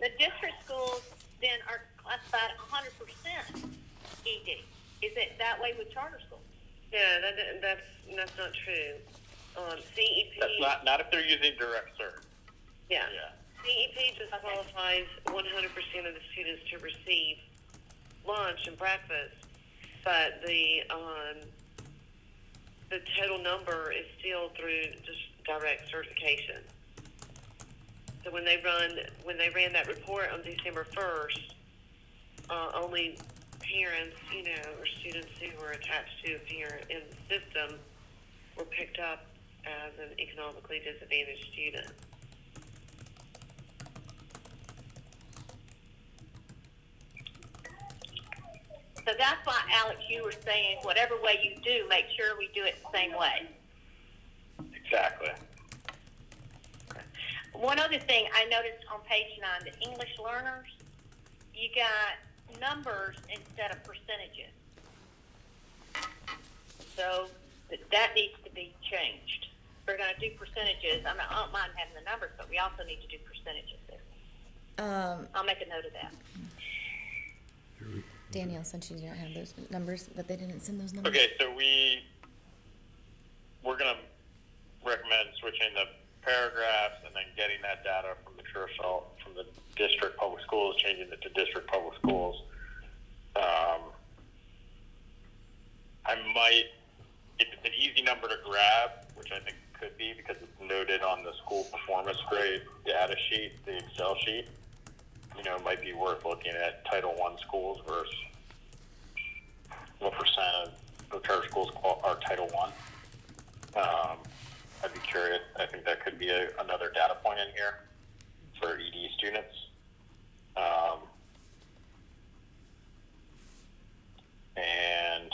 the district schools then are classified 100% ED. Is it that way with charter schools? Yeah, that's not true. CEP. That's not if they're using direct serve. Yeah. Yeah. CEP just qualifies 100% of the students to receive lunch and breakfast, but the total number is still through just direct certification. So when they ran that report on December 1st, only parents, or students who were attached to a parent in the system were picked up as an economically disadvantaged student. So that's why, Alex, you were saying whatever way you do, make sure we do it the same way. Exactly. One other thing I noticed on page 9, the English learners, you got numbers instead of percentages. So that needs to be changed. If we're going to do percentages, I don't mind having the numbers, but we also need to do percentages there. I'll make a note of that. Danielle said she didn't have those numbers, but they didn't send those numbers. Okay, so we're gonna recommend switching the paragraphs and then getting that data from the from the district public schools, changing it to district public schools. I might, if it's an easy number to grab, which I think could be because it's noted on the school performance grade data sheet, the Excel sheet, it might be worth looking at Title I schools versus what percent of charter schools are Title I. I'd be curious. I think that could be another data point in here for ED students. And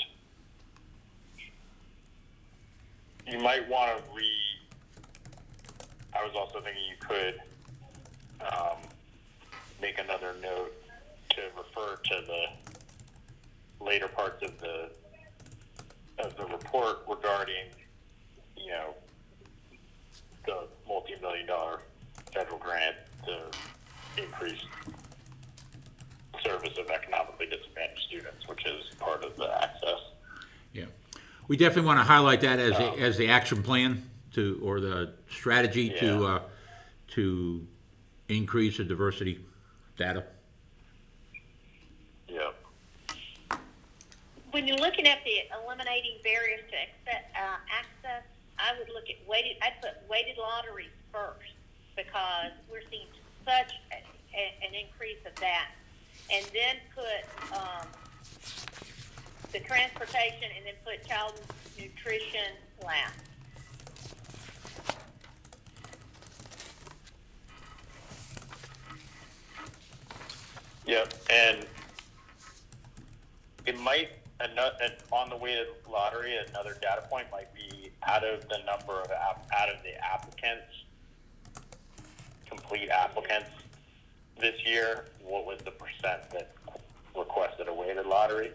you might want to I was also thinking you could make another note to refer to the later parts of the report regarding, the multi-million-dollar federal grant to increase service of economically disadvantaged students, which is part of the access. Yeah. We definitely want to highlight that as the action plan or the strategy to increase the diversity data. Yeah. When you're looking at the eliminating barriers to access, I would look at I'd put weighted lotteries first because we're seeing such an increase of that. And then put the transportation and then put child nutrition last. Yep, and it might, on the weighted lottery, another data point might be out of the applicants, complete applicants this year, what was the percent that requested a weighted lottery?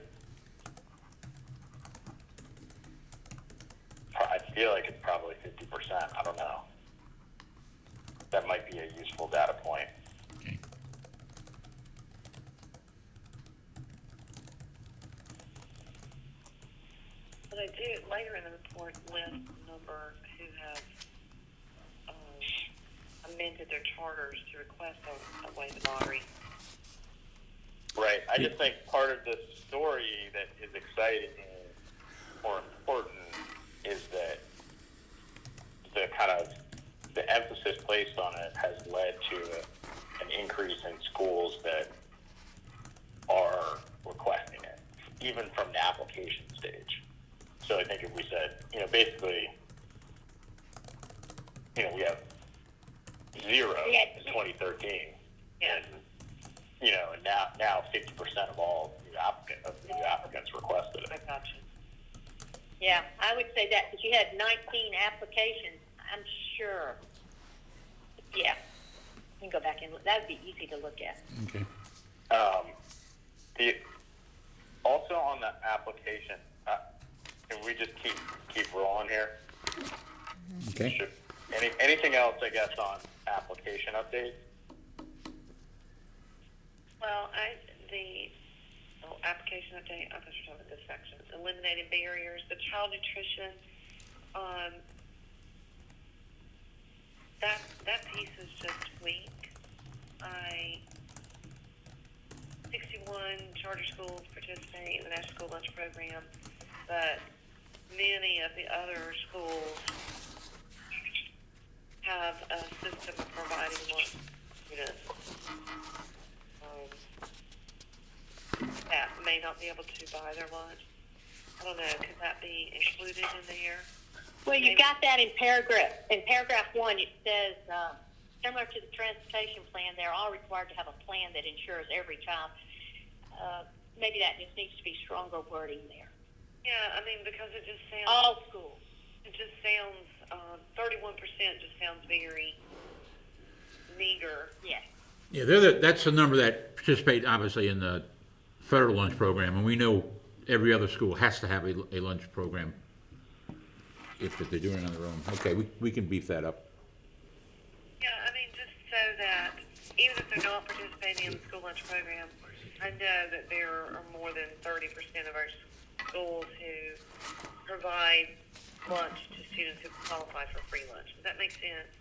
I feel like it's probably 50%. I don't know. That might be a useful data point. Okay. But I do later in the report list the number who have amended their charters to request a weighted lottery. Right. I just think part of the story that is exciting or important is that the emphasis placed on it has led to an increase in schools that are requesting it, even from the application stage. So I think if we said, basically, we have 0 in 2013, and and now 50% of all new applicants requested it. I got you. Yeah, I would say that because you had 19 applications, I'm sure. Yeah, you can go back and look. That would be easy to look at. Okay. Also on the application, can we just keep rolling here? Okay. Should, anything else, I guess, on application updates? Well, application update, I thought you were talking about this section. Eliminating barriers, the child nutrition, that piece is just weak. 61 charter schools participate in the National School Lunch Program, but many of the other schools have a system of providing lunch students that may not be able to buy their lunch. I don't know, could that be included in there? Well, you got that in paragraph 1. It says, similar to the transportation plan, they're all required to have a plan that ensures every child. Maybe that just needs to be stronger wording there. Yeah, I mean, because it just sounds, All schools. it just sounds, 31% just sounds very meager. Yes. Yeah, that's the number that participate obviously in the federal lunch program, and we know every other school has to have a lunch program if they're doing it on their own. Okay, we can beef that up. Yeah, I mean, just so that even if they're not participating in the school lunch program, I know that there are more than 30% of our schools who provide lunch to students who qualify for free lunch. Does that make sense?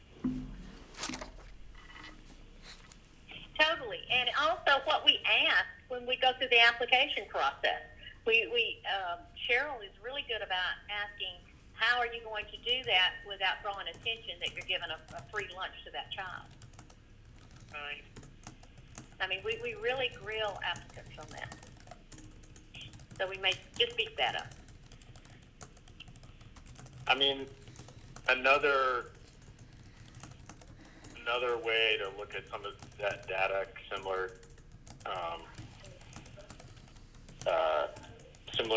Totally. And also what we ask when we go through the application process, Cheryl is really good about asking, how are you going to do that without drawing attention that you're giving a free lunch to that child? Right. I mean, we really grill applicants on that. So we may just beef that up. I mean, another way to look at some of that data, similar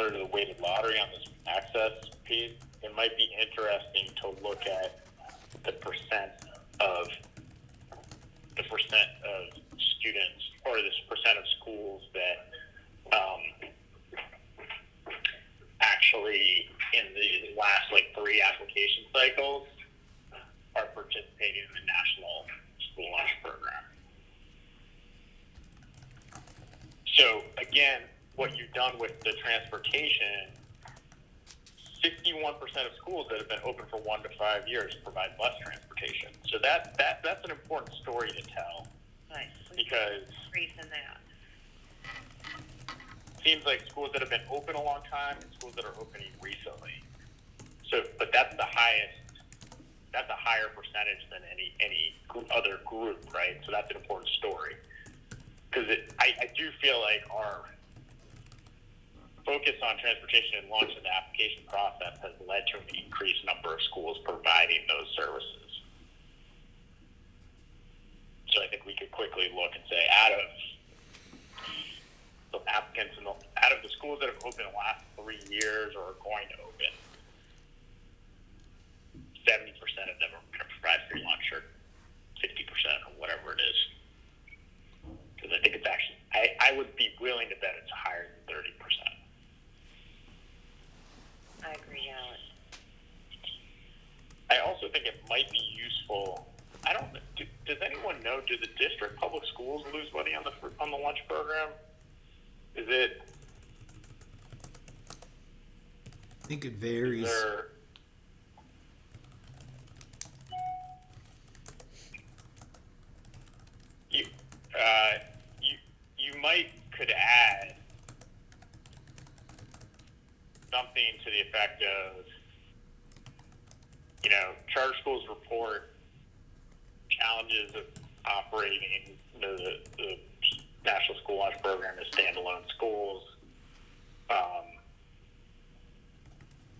to the weighted lottery on this access piece, it might be interesting to look at the percent of students or this percent of schools that actually in the last 3 application cycles are participating in the National School Lunch Program. So again, what you've done with the transportation, 61% of schools that have been open for 1 to 5 years provide bus transportation. So that's an important story to tell. Right. Because Increase in that. it seems like schools that have been open a long time and schools that are opening recently. So, but that's the highest. That's a higher percentage than any other group, right? So that's an important story. Because I do feel like our focus on transportation and launch of the application process has led to an increased number of schools providing those services. So I think we could quickly look and say, out of the applicants out of the schools that have opened in the last 3 years or are going to open, 70% of them are going to provide free lunch, or 50% or whatever it is. Because I think it's actually, I would be willing to bet it's higher than 30%. I agree, Alex. I also think it might be useful. I don't. Does anyone know? Do the district public schools lose money on the lunch program? Is it? I think it varies. You might could add something to the effect of, charter schools report challenges of operating the National School Lunch Program as standalone schools,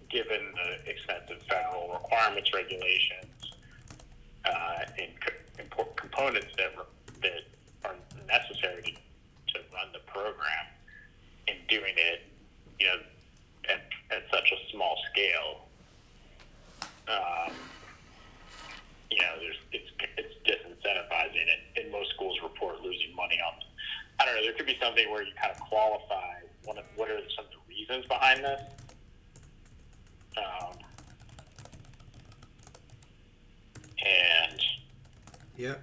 given the extensive federal requirements, regulations, and important components that are necessary to run the program, and doing it, at such a small scale. It's disincentivizing, and most schools report losing money on. I don't know. There could be something where you kind of qualify what are some of the reasons behind this. And Yeah.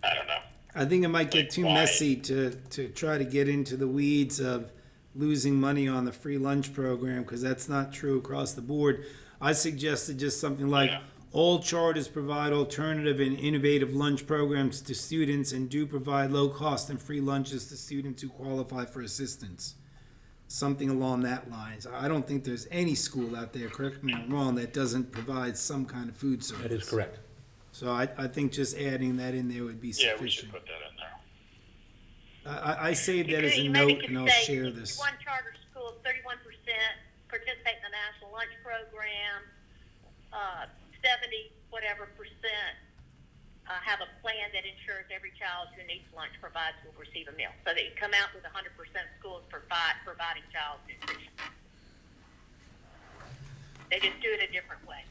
I don't know. I think it might get too Why? messy to try to get into the weeds of losing money on the free lunch program, because that's not true across the board. I suggested just something like, Yeah. all charters provide alternative and innovative lunch programs to students and do provide low cost and free lunches to students who qualify for assistance. Something along that lines. I don't think there's any school out there, correct me if I'm wrong, that doesn't provide some kind of food service. That is correct. So I think just adding that in there would be Yeah, we should sufficient. put that in there. I saved that as a You maybe note, could and I'll say share this. One charter school, 31% participate in the national lunch program, 70 whatever percent have a plan that ensures every child who needs lunch provides will receive a meal. So that you come out with 100% schools providing child nutrition. They just do it a different way.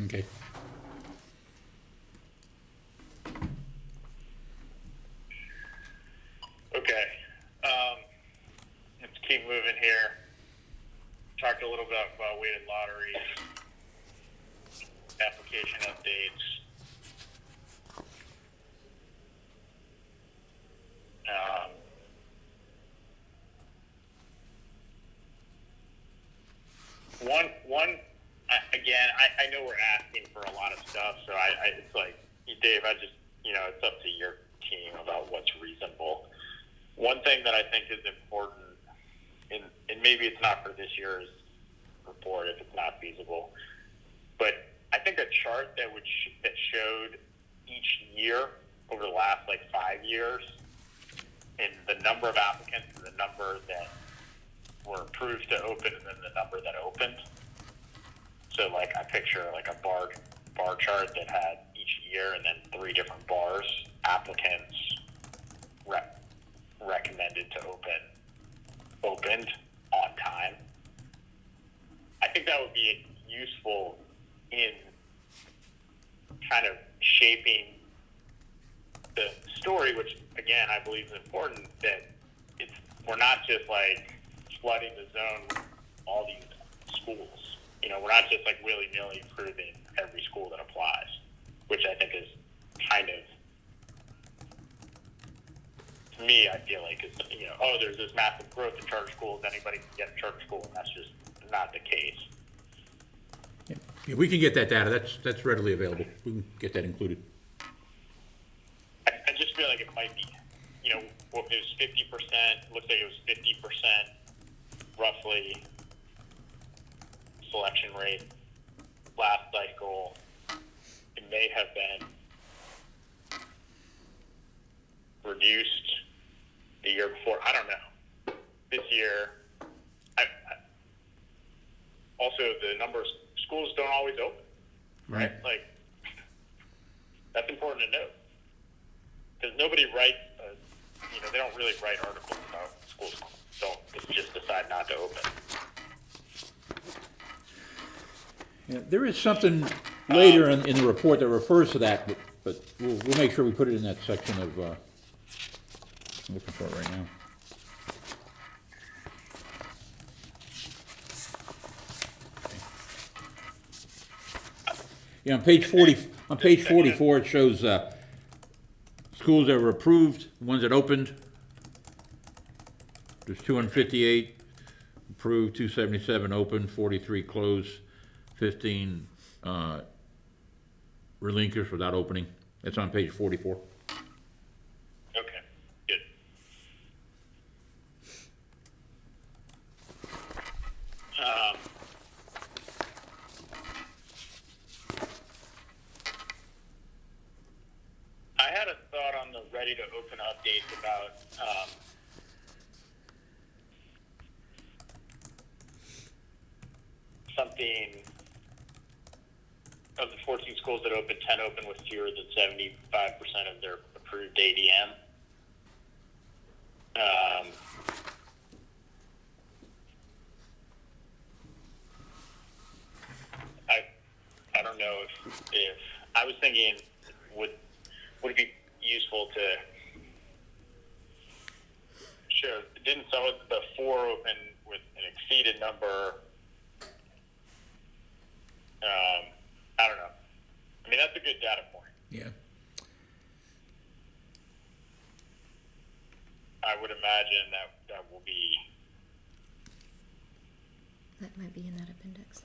Okay. Okay, let's keep moving here. Talked a little bit about weighted lotteries, application updates. I know we're asking for a lot of stuff, so it's like, Dave, it's up to your team about what's reasonable. One thing that I think is important, and maybe it's not for this year's report if it's not feasible, but I think a chart that showed each year over the last 5 years, and the number of applicants and the number that were approved to open and then the number that opened. So I picture a bar chart that had each year and then 3 different bars, applicants recommended to opened on time. I think that would be useful in kind of shaping the story, which again I believe is important, that we're not just flooding the zone with all these schools. We're not just willy-nilly approving every school that applies, which I think is kind of, to me, I feel like is, there's this massive growth in charter schools, anybody can get a charter school, and that's just not the case. Yeah, we can get that data. That's readily available. We can get that included. I just feel like it might be, it was 50%, looks like it was 50% roughly selection rate last cycle. It may have been reduced the year before. I don't know. This year, also the number of schools don't always open, right? That's important to note. Because nobody writes, they don't really write articles about schools just decide not to open. Yeah, there is something later in the report that refers to that, but we'll make sure we put it in that section of, I'm looking for it right now. Yeah, on page 44, it shows schools that were approved, ones that opened. There's 258 approved, 277 open, 43 closed, 15 relinquished without opening. That's on page 44. Okay, good. I had a thought on the ready to open updates about something of the 14 schools that opened, 10 opened with fewer than 75% of their approved ADM. I don't know if I was thinking would it be useful to show didn't some of the 4 open with an exceeded number? I don't know. I mean, that's a good data point. Yeah. I would imagine that will be. That might be in that appendix.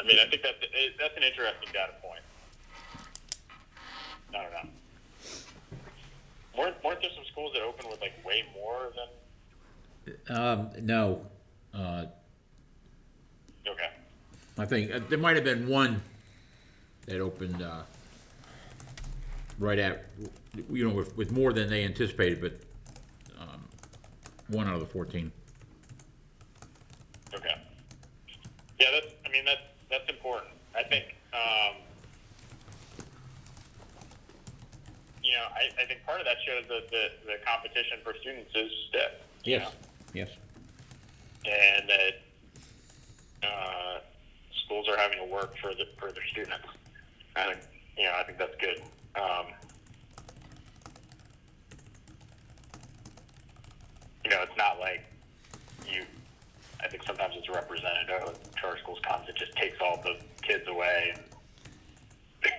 I mean, I think that's an interesting data point. I don't know. Weren't there some schools that opened with like way more than? No. Okay. I think there might have been one that opened right at, with more than they anticipated, but one out of the 14. Okay. Yeah, that's important. I think, I think part of that shows that the competition for students is stiff. Yes. Yes. And that schools are having to work for their students. I think that's good. It's not like I think sometimes it's represented, charter schools comes, it just takes all the kids away and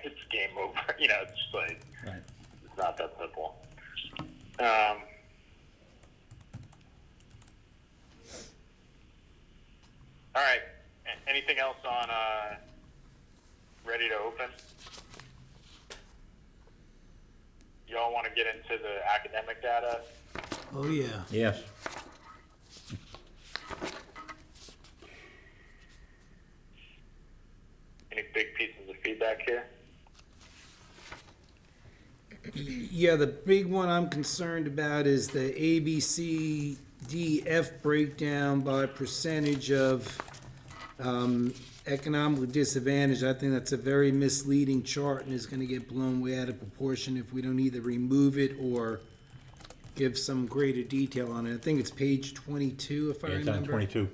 it's game over. It's just like, Right. it's not that simple. All right. Anything else on ready to open? Y'all want to get into the academic data? Oh, yeah. Yes. Any big pieces of feedback here? Yeah, the big one I'm concerned about is the ABCDF breakdown by percentage of economically disadvantaged. I think that's a very misleading chart and is going to get blown way out of proportion if we don't either remove it or give some greater detail on it. I think it's page 22, if I Yeah, it's remember. on 22.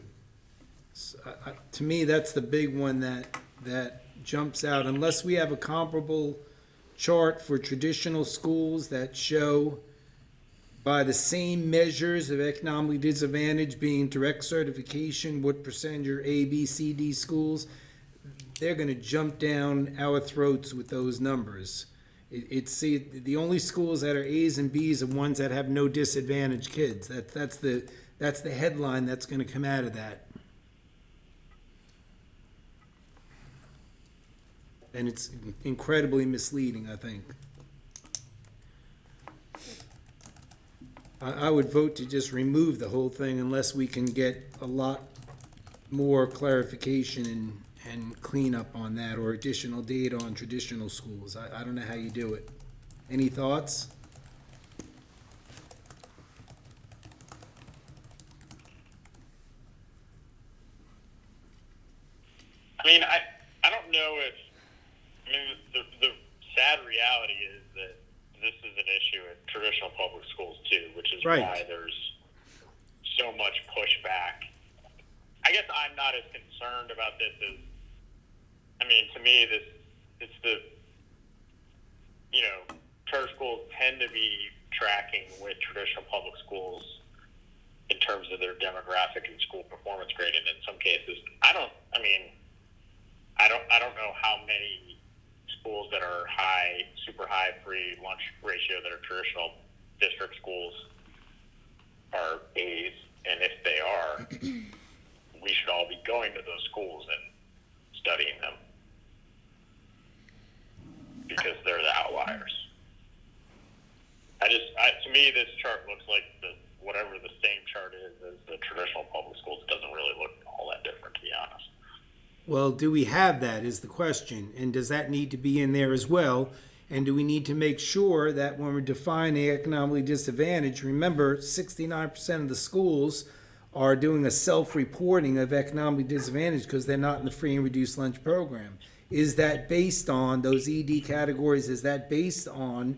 To me, that's the big one that jumps out. Unless we have a comparable chart for traditional schools that show by the same measures of economically disadvantaged being direct certification, what percentage are A, B, C, D schools, they're going to jump down our throats with those numbers. The only schools that are A's and B's are ones that have no disadvantaged kids. That's the headline that's going to come out of that. And it's incredibly misleading, I think. I would vote to just remove the whole thing unless we can get a lot more clarification and cleanup on that, or additional data on traditional schools. I don't know how you do it. Any thoughts? I mean, I don't know if, the sad reality is that this is an issue in traditional public schools too, which is Right. why there's so much pushback. I guess I'm not as concerned about this as, to me, it's the, charter schools tend to be tracking with traditional public schools in terms of their demographic and school performance grading. In some cases, I don't know how many schools that are super high free lunch ratio that are traditional district schools are A's, and if they are, we should all be going to those schools and studying them because they're the outliers. To me, this chart looks like whatever the same chart is as the traditional public schools. It doesn't really look all that different, to be honest. Well, do we have that is the question, and does that need to be in there as well? And do we need to make sure that when we're defining economically disadvantaged, remember 69% of the schools are doing a self-reporting of economically disadvantaged because they're not in the free and reduced lunch program. Is that based on those ED categories? Is that based on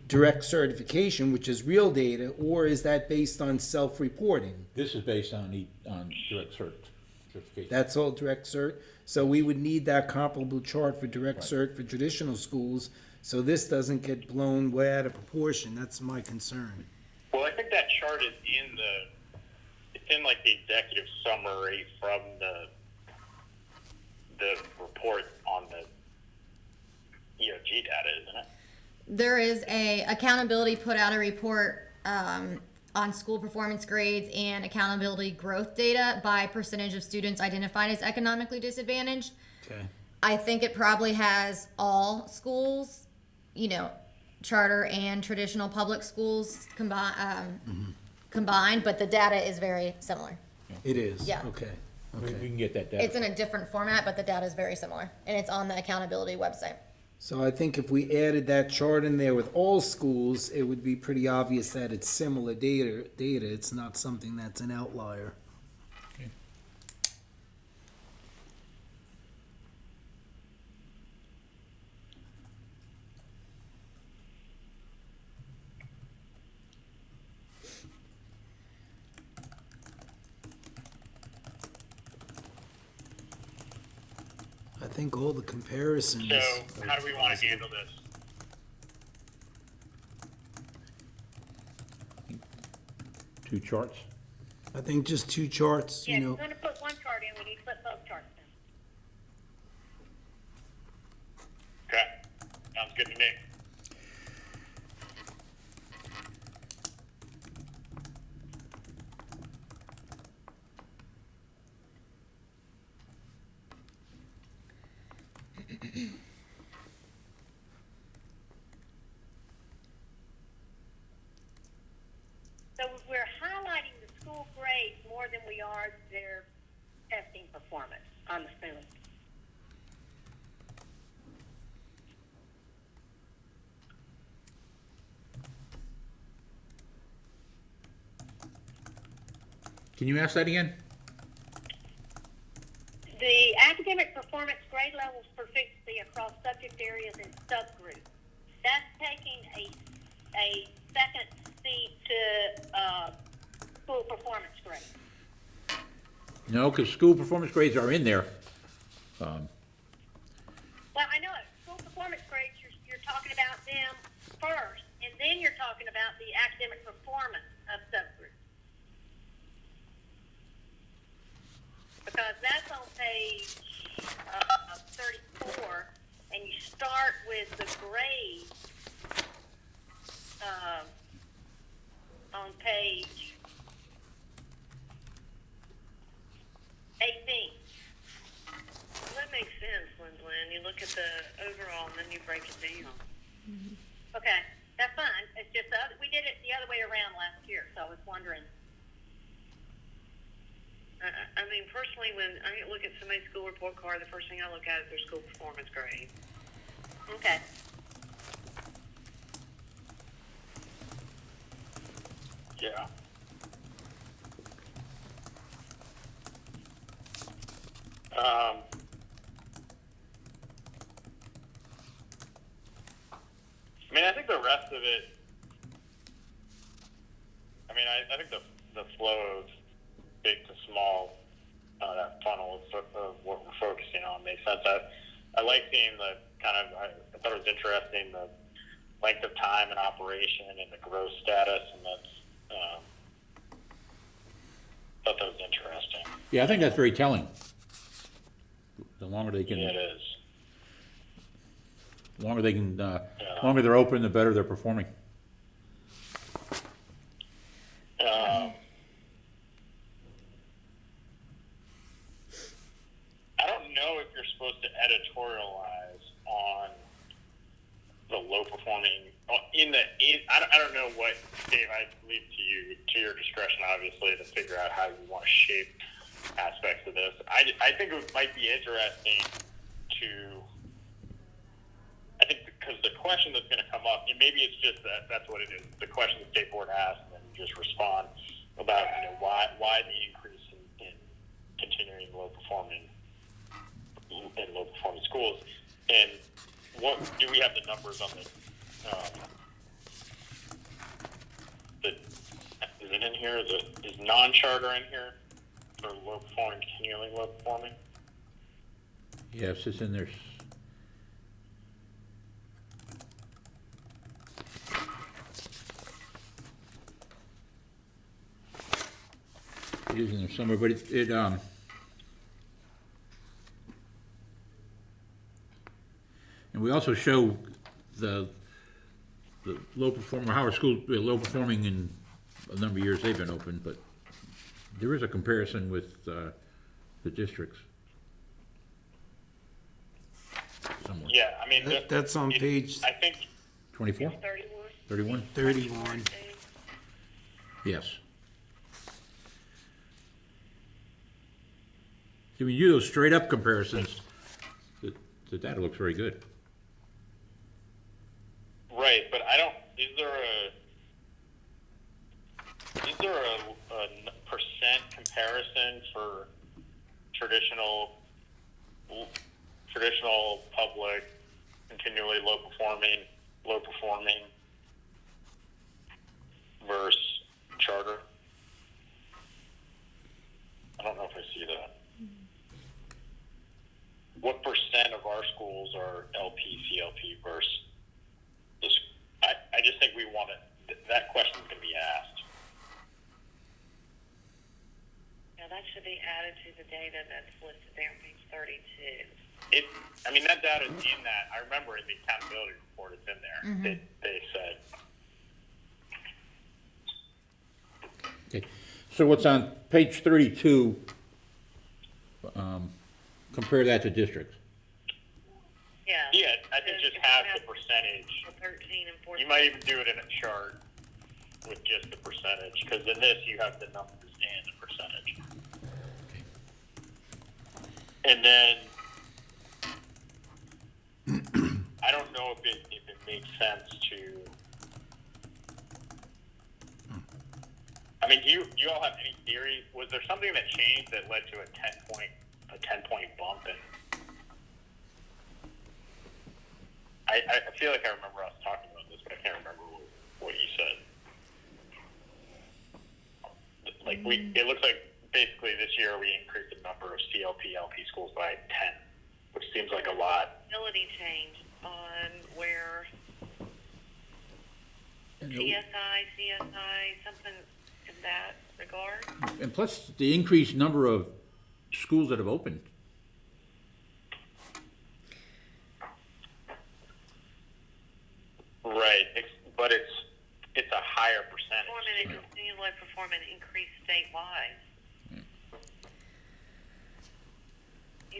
direct certification, which is real data, or is that based on self-reporting? This is based on direct certification. That's all direct cert. So we would need that comparable chart for direct cert for traditional schools, so this doesn't get blown way out of proportion. That's my concern. Well, I think that chart is it's in like the executive summary from the report on the EOG data, isn't it? There is accountability put out a report on school performance grades and accountability growth data by percentage of students identified as economically disadvantaged. Okay. I think it probably has all schools, charter and traditional public schools combined, but the data is very similar. It is? Yeah. Okay, We okay. can get that data. It's in a different format, but the data is very similar, and it's on the accountability website. So I think if we added that chart in there with all schools, it would be pretty obvious that it's similar data. It's not something that's an outlier. I think all the comparisons. So how do we want to handle this? Two charts. I think just two charts, Yeah, if you're gonna put one chart in, we need to put both charts in. Okay, sounds good to me. So we're highlighting the school grades more than we are their testing performance, I'm assuming. Can you ask that again? The academic performance grade levels proficiency across subject areas and subgroups. That's taking a second seat to school performance grades. No, because school performance grades are in there. Well, I know it. School performance grades, you're talking about them first, and then you're talking about the academic performance of subgroups. Because that's on page 34, and you start with the grades on page 18. Well, that makes sense, Lynn. You look at the overall and then you break it down. Okay, that's fine. It's just we did it the other way around last year, so I was wondering. I mean, personally, when I look at somebody's school report card, the first thing I look at is their school performance grade. Okay. Yeah. I mean, I think the rest of it. I mean, I think the flow of big to small, that funnel is sort of what we're focusing on makes sense. I like seeing the kind of. I thought it was interesting the length of time in operation and the growth status, and that's. Thought that was interesting. Yeah, I think that's very telling. The longer they can, Yeah, it is. longer they're open, the better they're performing. I don't know if you're supposed to editorialize on the low performing I don't know what, Dave, I leave to your discretion, obviously, to figure out how you want to shape aspects of this. I think it might be interesting I think because the question that's going to come up, and maybe it's just that's what it is, the question the state board asks, and then you just respond about why the increase in continuing low performing schools, and what do we have the numbers on is it in here? Is non-charter in here for low performing, continually low performing? Yes, it's in there. It is in there somewhere, but and we also show the low performer, Howard School, low performing in a number of years they've been open, but there is a comparison with, the districts. Somewhere. Yeah, I mean, That's on page I think 24? 31. 31? 31. Yes. When you do those straight up comparisons, the data looks very good. right, but I don't. Is there a percent comparison for traditional public, continually low performing versus charter? I don't know if I see that. What percent of our schools are LP, CLP versus this? I just think we want to, that question can be asked. Yeah, that should be added to the data that's listed there on page 32. I mean, that data is in that. I remember in the accountability report, it's in there. They said, Okay, so what's on page 32, compare that to districts. Yeah. yeah, I think just have the percentage. 13 and 14. You might even do it in a chart with just the percentage, because in this you have the numbers and the percentage. And then I don't know if it makes sense to. I mean, do you all have any theory? Was there something that changed that led to a 10-point bump in? I feel like I remember us talking about this, but I can't remember what you said. Like it looks like basically this year we increased the number of CLP LP schools by 10, which seems like a lot. Ability change on where And CSI, something in that regard. And plus, the increased number of schools that have opened. Right, but it's a higher percentage. Continually perform and increase statewide.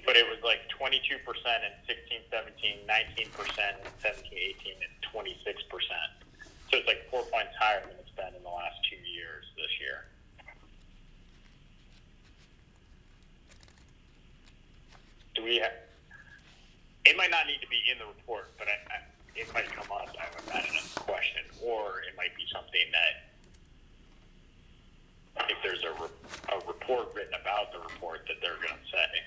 But it was like 22% in 16, 17, 19% in 17, 18, and 26%. So it's like 4 points higher than it's been in the last 2 years this year. Do we have, it might not need to be in the report, but it might come up, I would imagine, as a question, or it might be something that if there's a report written about the report that they're going to say.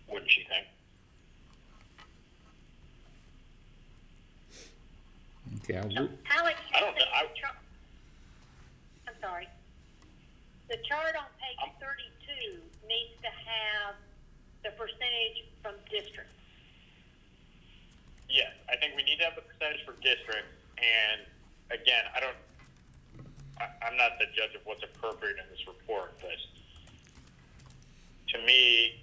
Wouldn't you think? Okay, Alex, I don't know. I'm sorry. The chart on page 32 needs to have the percentage from districts. Yes, I think we need to have the percentage for districts, and again, I'm not the judge of what's appropriate in this report, but to me,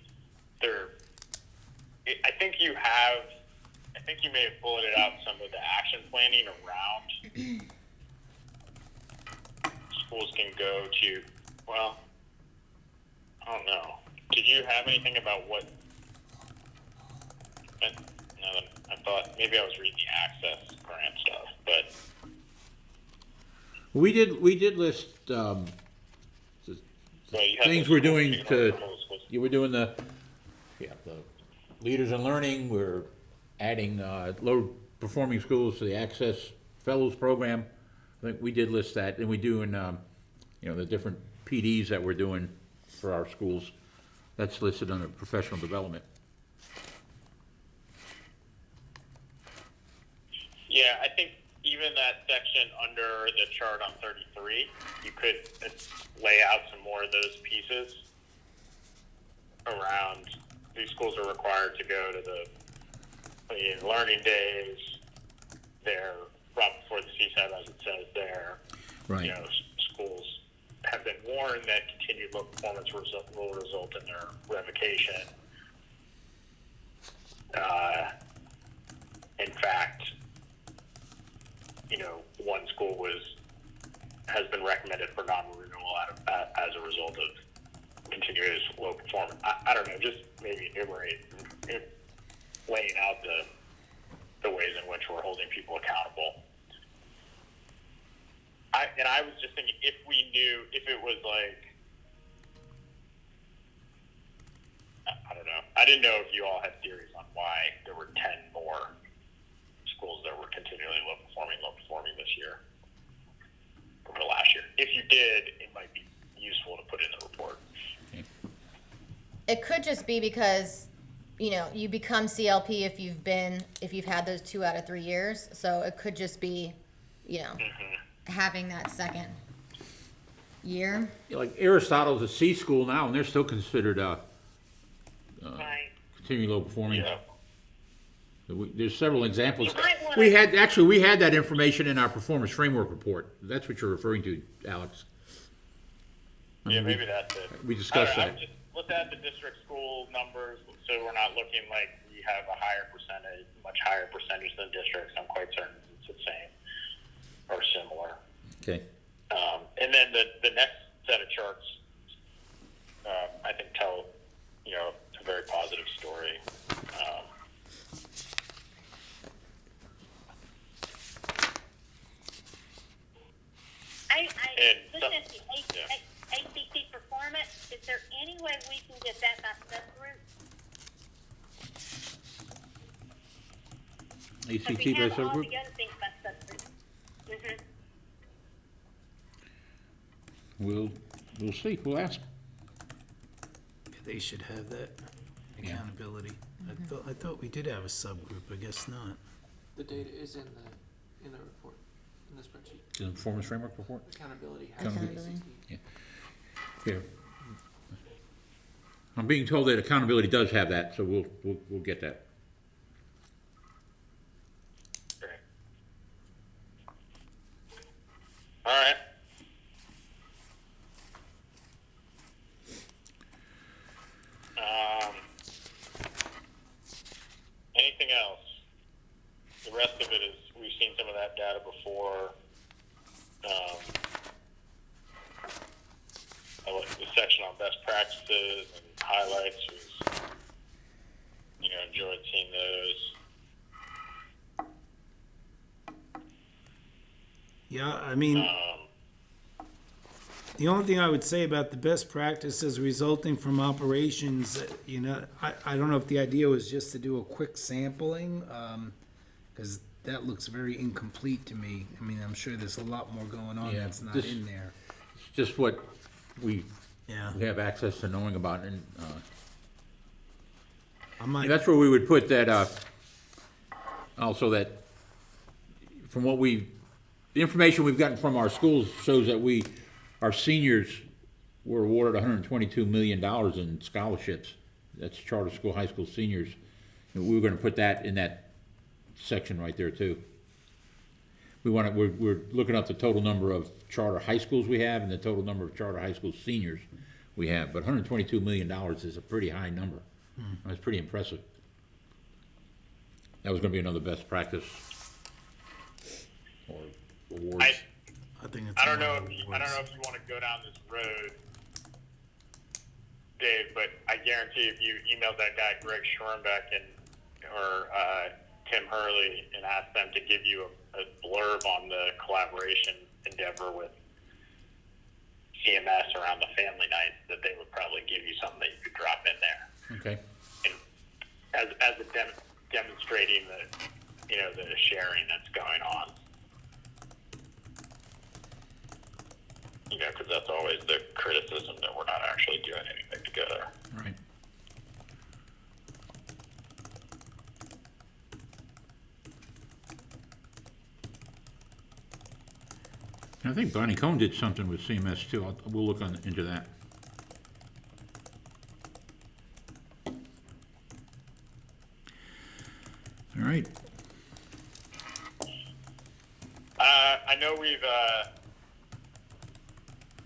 I think you may have bulleted out some of the action planning around schools can go to, well, I don't know. Did you have anything about what, I thought maybe I was reading the access grant stuff, but. we did list, Well, you had things those we're doing schools, to, schools. you were doing the Leaders in Learning, we're adding, low-performing schools to the Access Fellows Program. I think we did list that, and we do in, the different PDs that we're doing for our schools. That's listed under professional development. Yeah, I think even that section under the chart on 33, you could lay out some more of those pieces around. These schools are required to go to the learning days. They're brought before the CSAB, as it says there. Right. You know, schools have been warned that continued low performance will result in their revocation. In fact, you know, one school has been recommended for non-renewal as a result of continuous low performance. I don't know, just maybe laying out the ways in which we're holding people accountable. I was just thinking, if we knew, if it was like, I don't know. I didn't know if you all had theories on why there were 10 more schools that were continually low performing this year over the last year. If you did, it might be useful to put in the report. It could just be because, you know, you become CLP if you've had those 2 out of 3 years. So it could just be, you know, having that second year. Like Aristotle's a C school now, and they're still considered Right. continuing low performing. Yeah. There's several examples. You might wanna- We had that information in our performance framework report. That's what you're referring to, Alex. Yeah, maybe that's it. We discussed I that. just looked at the district school numbers, so we're not looking like we have a much higher percentage than districts. I'm quite certain it's the same or similar. Okay. And then the next set of charts, I think, tell, you know, a very positive story. Looking at the yeah. ACT performance, is there any way we can get that by subgroup? Because ACT we by have all subgroup? the other things by subgroup. Mm-hmm. We'll see. We'll ask. They should have that accountability. I thought we did have a subgroup, I guess not. The data is in the report, in the spreadsheet. The performance framework report? Accountability. Accountability. Here. I'm being told that accountability does have that, so we'll get that. Great. All right. Anything else? The rest of it is, we've seen some of that data before. I like the section on best practices and highlights was, you know, enjoyed seeing those. Yeah, I mean, the only thing I would say about the best practices resulting from operations, you know, I don't know if the idea was just to do a quick sampling, because that looks very incomplete to me. I mean, I'm sure there's a lot more going on Yeah, that's not this- in there. It's just what we Yeah, have access to knowing about, and I might. that's where we would put that, also that, from what the information we've gotten from our schools shows that our seniors were awarded $122 million in scholarships. That's charter school, high school seniors. And we were gonna put that in that section right there too. We're looking up the total number of charter high schools we have and the total number of charter high school seniors we have, but $122 million is a pretty high number. That's pretty impressive. That was gonna be another best practice or awards. I think it's. I don't know one of if the you want to go down this road, Dave, but I guarantee if you emailed that guy Greg Schoenbeck or Tim Hurley and asked them to give you a blurb on the collaboration endeavor with CMS around the family nights, that they would probably give you something that you could drop in there, Okay, and as a demonstrating the sharing that's going on. You know, because that's always the criticism that we're not actually doing anything together. all right. I think Bonnie Cohn did something with CMS too. We'll look into that. All right. I know we've,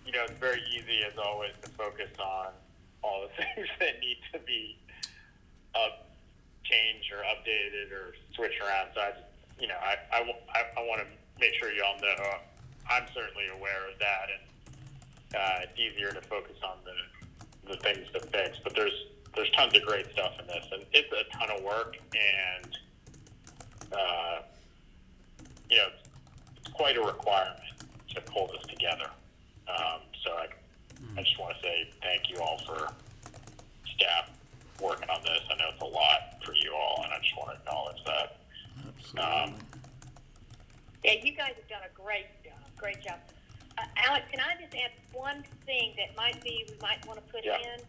it's very easy as always to focus on all the things that need to be changed or updated or switched around. So I want to make sure you all know I'm certainly aware of that, and it's easier to focus on the things to fix. But there's tons of great stuff in this, and it's a ton of work, and it's quite a requirement to pull this together. So I just want to say thank you all for staff working on this. I know it's a lot for you all, and I just want to acknowledge that. Yeah, you guys have done a great job. Alex, can I just add one thing that we might want to put in?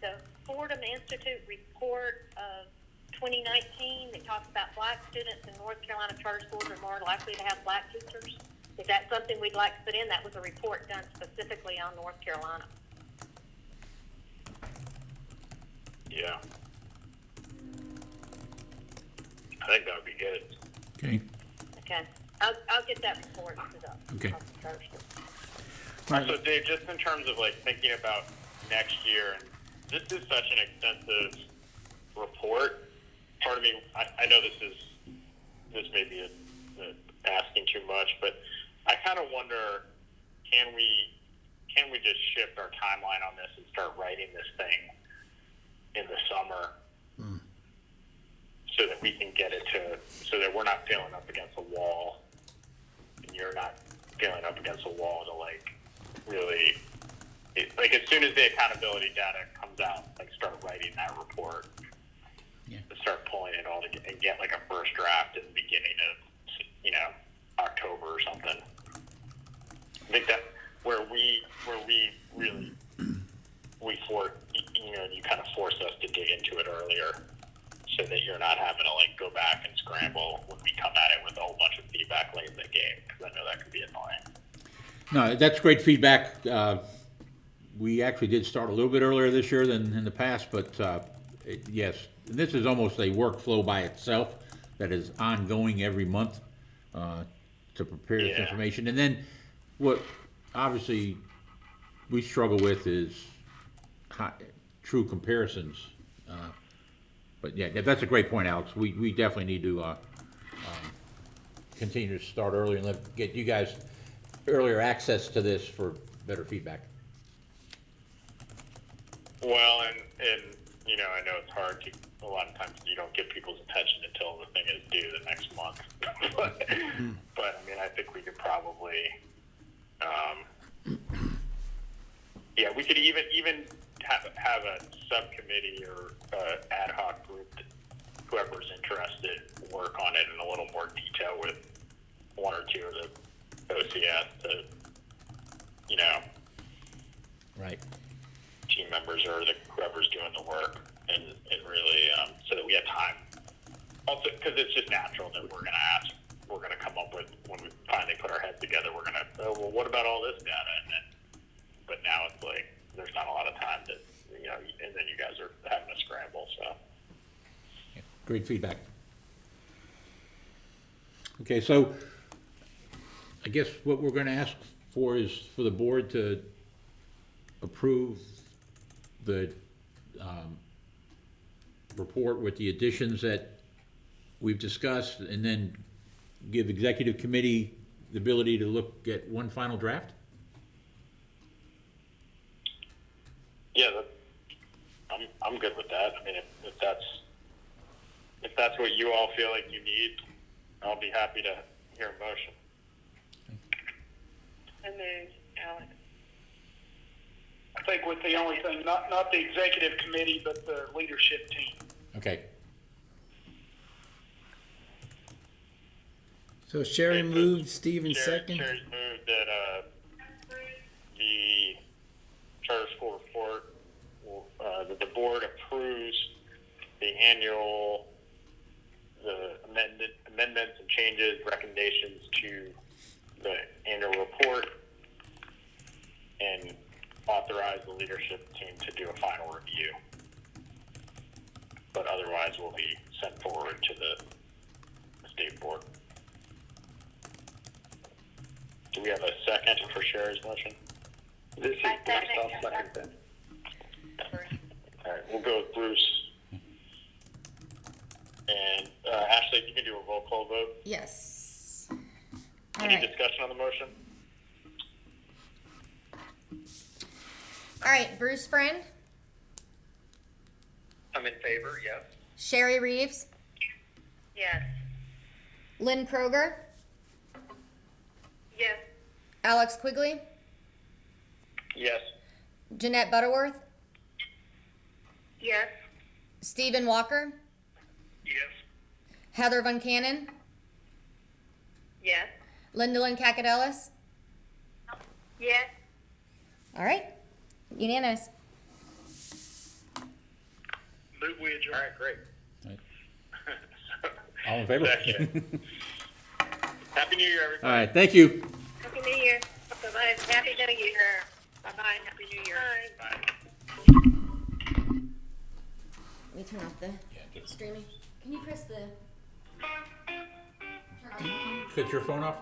The Fordham Institute report of 2019 that talks about black students in North Carolina charter schools are more likely to have black teachers. Is that something we'd like to put in? That was a report done specifically on North Carolina. Yeah. I think that would be good. Okay. Okay. I'll get that report to the Okay. charter school. So Dave, just in terms of thinking about next year, and this is such an extensive report. Part of me, I know this may be asking too much, but I kind of wonder, can we just shift our timeline on this and start writing this thing in the summer, so that we can get it so that we're not feeling up against a wall, and you're not feeling up against a wall to really, as soon as the accountability data comes out, start writing that report. Yeah. Start pulling it all together and get a first draft in the beginning of October or something. I think that where we really you kind of force us to dig into it earlier, so that you're not having to go back and scramble when we come at it with a whole bunch of feedback late in the game, because I know that can be annoying. No, that's great feedback. We actually did start a little bit earlier this year than in the past, but yes, this is almost a workflow by itself that is ongoing every month to prepare this information. And then what obviously we struggle with is true comparisons. But yeah, that's a great point, Alex. We definitely need to continue to start early and get you guys earlier access to this for better feedback. Well, and I know it's hard to, a lot of times you don't get people's attention until the thing is due the next month. but I think we could probably, we could even have a subcommittee or ad hoc group, whoever's interested, work on it in a little more detail with one or two of the OCS to, Right. team members or whoever's doing the work, and really so that we have time. Also, because it's just natural that we're going to come up with, when we finally put our heads together, we're going to, what about all this data? But now it's there's not a lot of time to, and then you guys are having to scramble. So Yeah, great feedback. Okay, so I guess what we're going to ask for is for the board to approve the report with the additions that we've discussed, and then give executive committee the ability to look at one final draft? yeah, I'm good with that. If that's what you all feel like you need, I'll be happy to hear a motion. I moved, Alex. I think with the only thing, not the executive committee, but the leadership team. Okay, So Sherry moved, Steven second. Sherry's moved that the charter school report, that the board approves the amendments and changes, recommendations to the annual report and authorize the leadership team to do a final review. But otherwise, will be sent forward to the state board. Do we have a second for Sherry's motion? This is I Bruce, second. I'll second that. All right, we'll go with Bruce. And Ashley, if you can do a roll call vote. Yes. All Any right. discussion on the motion? All right, Bruce Friend, I'm in favor, yes. Sherry Reeves, Yes. Lynn Kroger, Yes. Alex Quigley, Yes. Jeanette Butterworth, Yes. Stephen Walker, Yes. Heather Von Cannon, Yes. Linda Lynn Kakadelis. Yes. All right, unanimous. Move we adjourn. All right, great. All in favor? Second. Happy New Year, everybody. All right, thank you. Happy New Year. Bye-bye. Happy New Year. Bye-bye. Happy New Year. Bye. Let me turn off the streaming. Can you press the? Turn off. Shut your phone off?